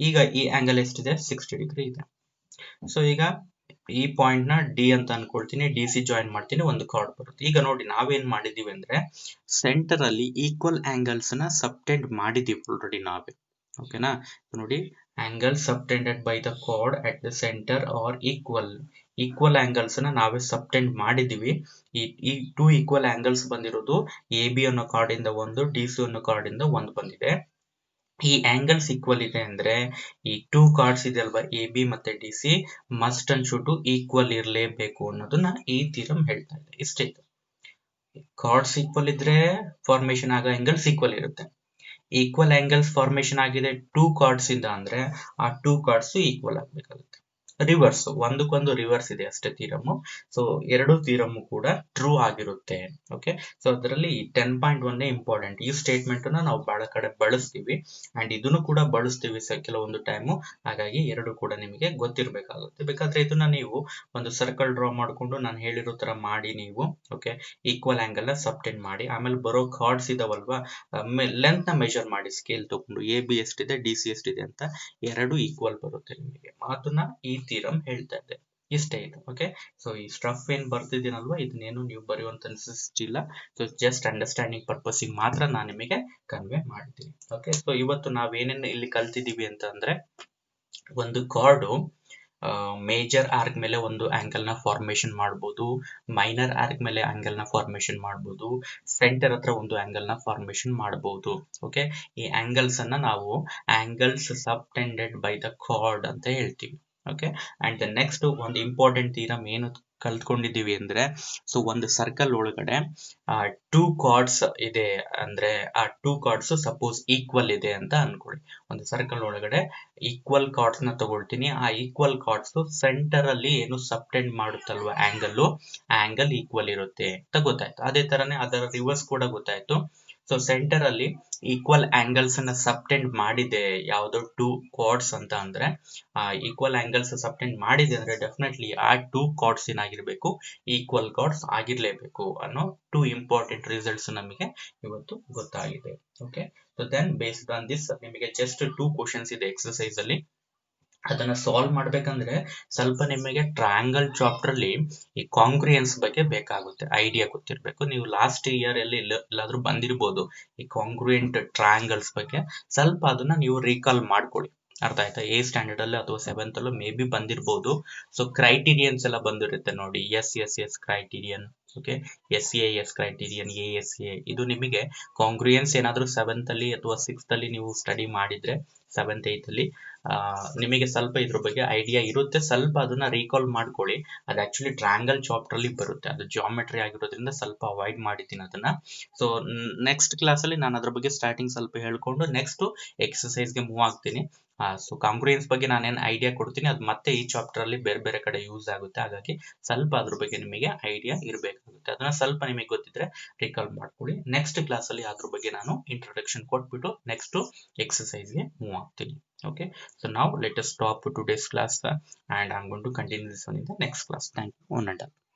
ಈಗ ಈ ಆಂಗಲ್ ಎಷ್ಟಿದೆ, 60 ಡಿಗ್ರಿ ಇದೆ. ಸೊ ಈಗ ಈ ಪಾಯಿಂಟ್ ನ ಡಿ ಅಂತ ಅನ್ಕೊಳ್ತೀನಿ, ಡಿ ಸಿ ಜಾಯಿನ್ ಮಾಡ್ತೀನಿ, ಒಂದು ಕಾರ್ಡ್ ಬರುತ್ತೆ. ಈಗ ನೋಡಿ ನಾವೇನ್ ಮಾಡಿದೀವಿ ಅಂದ್ರೆ ಸೆಂಟರ್ ಅಲ್ಲಿ ಈಕ್ವಲ್ ಆಂಗಲ್ಸ್ ನ ಸಬ್ಟೆಂಡ್ ಮಾಡಿದೀವಿ ಆಲ್ರೆಡಿ ನಾವೇ. ಓಕೆನಾ? ನೋಡಿ, angle subtended by the chord at the centre are equal angles ನ ನಾವೇ ಸಬ್ಟೆಂಡ್ ಮಾಡಿದೀವಿ. ಈ 2 ಈಕ್ವಲ್ ಆಂಗಲ್ಸ್ ಬಂದಿರೋದು ಎ ಬಿ ಅನ್ನೋ ಕಾರ್ಡ್ ಇಂದ ಒಂದು, ಡಿ ಸಿ ಅನ್ನೋ ಕಾರ್ಡ್ ಇಂದ ಒಂದು ಬಂದಿದೆ. ಈ ಆಂಗಲ್ಸ್ ಈಕ್ವಲ್ ಇದೆ ಅಂದ್ರೆ ಈ 2 ಕಾರ್ಡ್ಸ್ ಇದೆ ಅಲ್ವಾ, ಎ ಬಿ ಮತ್ತೆ D C, must and should equal ಇರಲೇಬೇಕು ಅನ್ನೋದನ್ನ ಈ ಥಿಯರಂ ಹೇಳ್ತಾ ಇದೆ. ಇಷ್ಟೇ ಇದು. ಕಾರ್ಡ್ಸ್ ಈಕ್ವಲ್ ಇದ್ರೆ ಫಾರ್ಮೇಶನ್ ಆಗೋ ಆಂಗಲ್ಸ್ ಈಕ್ವಲ್ ಇರುತ್ತೆ. ಈಕ್ವಲ್ ಆಂಗಲ್ಸ್ ಫಾರ್ಮೇಶನ್ ಆಗಿದೆ 2 ಕಾರ್ಡ್ಸ್ ಇಂದ ಅಂದ್ರೆ ಆ 2 ಕಾರ್ಡ್ಸ್ ಈಕ್ವಲ್ ಆಗ್ಬೇಕಾಗುತ್ತೆ. ರಿವರ್ಸ್, ಒಂದಕ್ಕೊಂದು ರಿವರ್ಸ್ ಇದೆ ಅಷ್ಟೇ ಥಿಯರಮ್. ಸೊ ಎರಡು ಥಿಯರಮ್ ಕೂಡ ಟ್ರೂ ಆಗಿರುತ್ತೆ. ಓಕೆ, ಸೊ ಅದರಲ್ಲಿ 10.1 ಇಂಪಾರ್ಟೆಂಟ್. ಈ ಸ್ಟೇಟ್ಮೆಂಟ್ ನಾವು ಬಹಳ ಕಡೆ ಬಳಸ್ತೀವಿ ಅಂಡ್ ಇದನ್ನು ಕೂಡ ಬಳಸ್ತೀವಿ ಕೆಲವೊಂದು ಟೈಮು. ಹಾಗಾಗಿ ಎರಡು ಕೂಡ ನಿಮಗೆ ಗೊತ್ತಿರಬೇಕಾಗುತ್ತೆ. ಬೇಕಾದ್ರೆ ಇದನ್ನ ನೀವು ಒಂದು ಸರ್ಕಲ್ ಡ್ರಾ ಮಾಡಿಕೊಂಡು ನಾನು ಹೇಳಿರೋ ತರ ಮಾಡಿ ನೀವು. ಓಕೆ, ಈಕ್ವಲ್ ಆಂಗಲ್ ನ ಸಬ್ಟೆಂಡ್ ಮಾಡಿ, ಆಮೇಲೆ ಬರೋ ಕಾರ್ಡ್ಸ್ ಇದಾವಲ್ವಾ, ಲೆಂತ್ ನ ಮೆಜರ್ ಮಾಡಿ ಸ್ಕೇಲ್ ತಗೊಂಡು, ಎ ಬಿ ಎಷ್ಟಿದೆ, ಡಿ ಸಿ ಎಷ್ಟಿದೆ ಅಂತ ಎರಡು ಈಕ್ವಲ್ ಬರುತ್ತೆ ನಿಮಗೆ. ಅದನ್ನ ಈ ಥಿಯರಂ ಹೇಳ್ತಾ ಇದೆ. ಇಷ್ಟೇ ಇದು. ಓಕೆ, ಸೊ ಈ ಸ್ಟಫ್ ಏನ್ ಬರ್ತಿದ್ದೀನಲ್ವಾ, ಇದನ್ನೇನು ನೀವು ಬರೆಯುವಂತ ನೆಸೆಸಿಟಿ ಇಲ್ಲ. ಸೊ ಜಸ್ಟ್ ಅಂಡರ್ಸ್ಟ್ಯಾಂಡಿಂಗ್ ಪರ್ಪಸ್ ಮಾತ್ರ ನಾನು ನಿಮಗೆ ಕನ್ವೆ ಮಾಡ್ತೀನಿ. ಓಕೆ, ಸೊ ಇವತ್ತು ನಾವೇನೇನು ಇಲ್ಲಿ ಕಲ್ತಿದೀವಿ ಅಂತ ಅಂದ್ರೆ, ಒಂದು ಕಾರ್ಡು ಮೇಜರ್ ಆರ್ಕ್ ಮೇಲೆ ಒಂದು ಆಂಗಲ್ ನ ಫಾರ್ಮೇಶನ್ ಮಾಡಬಹುದು, ಮೈನರ್ ಆರ್ಕ್ ಮೇಲೆ ಆಂಗಲ್ ನ ಫಾರ್ಮೇಶನ್ ಮಾಡಬಹುದು, ಸೆಂಟರ್ ಹತ್ರ ಒಂದು ಆಂಗಲ್ ನ ಫಾರ್ಮೇಶನ್ ಮಾಡಬಹುದು. ಓಕೆ, ಈ ಆಂಗಲ್ಸ್ ಅನ್ನ ನಾವು angles subtended by the card ಅಂತ ಹೇಳ್ತೀವಿ. ಓಕೆ, ಅಂಡ್ ನೆಕ್ಸ್ಟ್ ಒಂದು ಇಂಪಾರ್ಟೆಂಟ್ ಥಿಯರಂ ಏನು ಕಲ್ತ್ಕೊಂಡಿದೀವಿ ಅಂದ್ರೆ, ಸೊ ಒಂದು ಸರ್ಕಲ್ ಒಳಗಡೆ 2 ಕಾರ್ಡ್ಸ್ ಇದೆ ಅಂದ್ರೆ ಆ 2 ಕಾರ್ಡ್ಸ್ ಸಪೋಸ್ ಈಕ್ವಲ್ ಇದೆ ಅಂತ ಅನ್ಕೊಳ್ಳಿ. ಒಂದು ಸರ್ಕಲ್ ಒಳಗಡೆ ಈಕ್ವಲ್ ಕಾರ್ಡ್ಸ್ ನ ತಗೊಳ್ತೀನಿ, ಆ ಈಕ್ವಲ್ ಕಾರ್ಡ್ಸ್ ಸೆಂಟರ್ ಅಲ್ಲಿ ಏನು ಸಬ್ಟೆಂಡ್ ಮಾಡುತ್ತಲ್ವಾ ಆಂಗಲ್ ಈಕ್ವಲ್ ಇರುತ್ತೆ ಅಂತ ಗೊತ್ತಾಯ್ತು. ಅದೇ ತರನೇ ಅದರ ರಿವರ್ಸ್ ಕೂಡ ಗೊತ್ತಾಯ್ತು. ಸೊ ಸೆಂಟರ್ ಅಲ್ಲಿ ಈಕ್ವಲ್ ಆಂಗಲ್ಸ್ ಅನ್ನ ಸಬ್ಟೆಂಡ್ ಮಾಡಿದೆ ಯಾವ್ದೋ 2 ಕಾರ್ಡ್ಸ್ ಅಂತ ಅಂದ್ರೆ, ಈಕ್ವಲ್ ಆಂಗಲ್ಸ್ ಸಬ್ಟೆಂಡ್ ಮಾಡಿದೆ ಅಂದ್ರೆ ಡೆಫಿನೆಟ್ಲಿ ಆ 2 ಕಾರ್ಡ್ಸ್ ಏನಾಗಿರ್ಬೇಕು, ಈಕ್ವಲ್ ಕಾರ್ಡ್ಸ್ ಆಗಿರ್ಲೇಬೇಕು ಅನ್ನೋ 2 ಇಂಪಾರ್ಟೆಂಟ್ ರಿಸಲ್ಟ್ಸ್ ನಮಗೆ ಇವತ್ತು ಗೊತ್ತಾಗಿದೆ. Okay, so then based on this ನಿಮಗೆ ಜಸ್ಟ್ 2 ಕ್ವಶನ್ಸ್ ಇದೆ ಎಕ್ಸರ್ಸೈಸ್ ಅಲ್ಲಿ. ಅದನ್ನ ಸಾಲ್ವ್ ಮಾಡ್ಬೇಕಂದ್ರೆ ಸ್ವಲ್ಪ ನಿಮಗೆ ಟ್ರಯಾಂಗಲ್ ಚಾಪ್ಟರ್ ಅಲ್ಲಿ ಈ ಕಾಂಗ್ರಿಯನ್ಸ್ ಬಗ್ಗೆ ಬೇಕಾಗುತ್ತೆ, ಐಡಿಯಾ ಗೊತ್ತಿರಬೇಕು. ನೀವು ಲಾಸ್ಟ್ ಇಯರ್ ಅಲ್ಲಿ ಎಲ್ಲಾದ್ರೂ ಬಂದಿರಬಹುದು ಈ ಕಾಂಗ್ರಿಯಂಟ್ ಟ್ರಯಾಂಗಲ್ಸ್ ಬಗ್ಗೆ. ಸ್ವಲ್ಪ ಅದನ್ನ ನೀವು ರೀಕಾಲ್ ಮಾಡ್ಕೊಳ್ಳಿ, ಅರ್ಥ ಆಯ್ತಾ? ಎ ಸ್ಟ್ಯಾಂಡರ್ಡ್ ಅಲ್ಲಿ ಅಥವಾ 7th ಅಲ್ಲೂ ಮೇ ಬಿ ಬಂದಿರಬಹುದು. ಸೊ ಕ್ರೈಟೀರಿಯನ್ಸ್ ಎಲ್ಲ ಬಂದಿರುತ್ತೆ ನೋಡಿ, S criterion, okay, S criterion, ಎ ಇದು ನಿಮಗೆ ಕಾಂಗ್ರಿಯನ್ಸ್ ಏನಾದ್ರೂ 7th ಅಲ್ಲಿ ಅಥವಾ 6th ಅಲ್ಲಿ ನೀವು ಸ್ಟಡಿ ಮಾಡಿದ್ರೆ 7th 8th ಅಲ್ಲಿ ನಿಮಗೆ ಸ್ವಲ್ಪ ಇದ್ರ ಬಗ್ಗೆ ಐಡಿಯಾ ಇರುತ್ತೆ. ಸ್ವಲ್ಪ ಅದನ್ನ ರೀಕಾಲ್ ಮಾಡ್ಕೊಳ್ಳಿ. ಅದು ಆಕ್ಚುಲಿ ಟ್ರಯಾಂಗಲ್ ಚಾಪ್ಟರ್ ಅಲ್ಲಿ ಬರುತ್ತೆ, ಅದು ಜಿಯೋಮೆಟ್ರಿ ಆಗಿರೋದ್ರಿಂದ ಸ್ವಲ್ಪ ಅವಾಯ್ಡ್ ಮಾಡಿದ್ದೀನಿ ಅದನ್ನ. ಸೊ ನೆಕ್ಸ್ಟ್ ಕ್ಲಾಸ್ ಅಲ್ಲಿ ನಾನು ಅದ್ರ ಬಗ್ಗೆ ಸ್ಟಾರ್ಟಿಂಗ್ ಸ್ವಲ್ಪ ಹೇಳ್ಕೊಂಡು ನೆಕ್ಸ್ಟ್ ಎಕ್ಸರ್ಸೈಸ್ ಗೆ ಮೂವ್ ಆಗ್ತೀನಿ. ಸೊ ಕಾಂಗ್ರಿಯನ್ಸ್ ಬಗ್ಗೆ ನಾನೇನು ಐಡಿಯಾ ಕೊಡ್ತೀನಿ ಅದು ಮತ್ತೆ ಈ ಚಾಪ್ಟರ್ ಅಲ್ಲಿ ಬೇರೆ ಬೇರೆ ಕಡೆ ಯೂಸ್ ಆಗುತ್ತೆ. ಹಾಗಾಗಿ ಸ್ವಲ್ಪ ಅದ್ರ ಬಗ್ಗೆ ನಿಮಗೆ ಐಡಿಯಾ ಇರಬೇಕಾಗುತ್ತೆ. ಅದನ್ನ ಸ್ವಲ್ಪ ನಿಮಗೆ ಗೊತ್ತಿದ್ರೆ ರೀಕಾಲ್ ಮಾಡ್ಕೊಳ್ಳಿ. ನೆಕ್ಸ್ಟ್ ಕ್ಲಾಸ್ ಅಲ್ಲಿ ಅದ್ರ ಬಗ್ಗೆ ನಾನು ಇಂಟ್ರೊಡಕ್ಷನ್ ಕೊಟ್ಬಿಟ್ಟು ನೆಕ್ಸ್ಟ್ ಎಕ್ಸರ್ಸೈಸ್ ಗೆ ಮೂವ್ ಆಗ್ತೀನಿ. Okay, so now let us stop today's class and I'm going to continue this one in the next class. Thank you, one and all.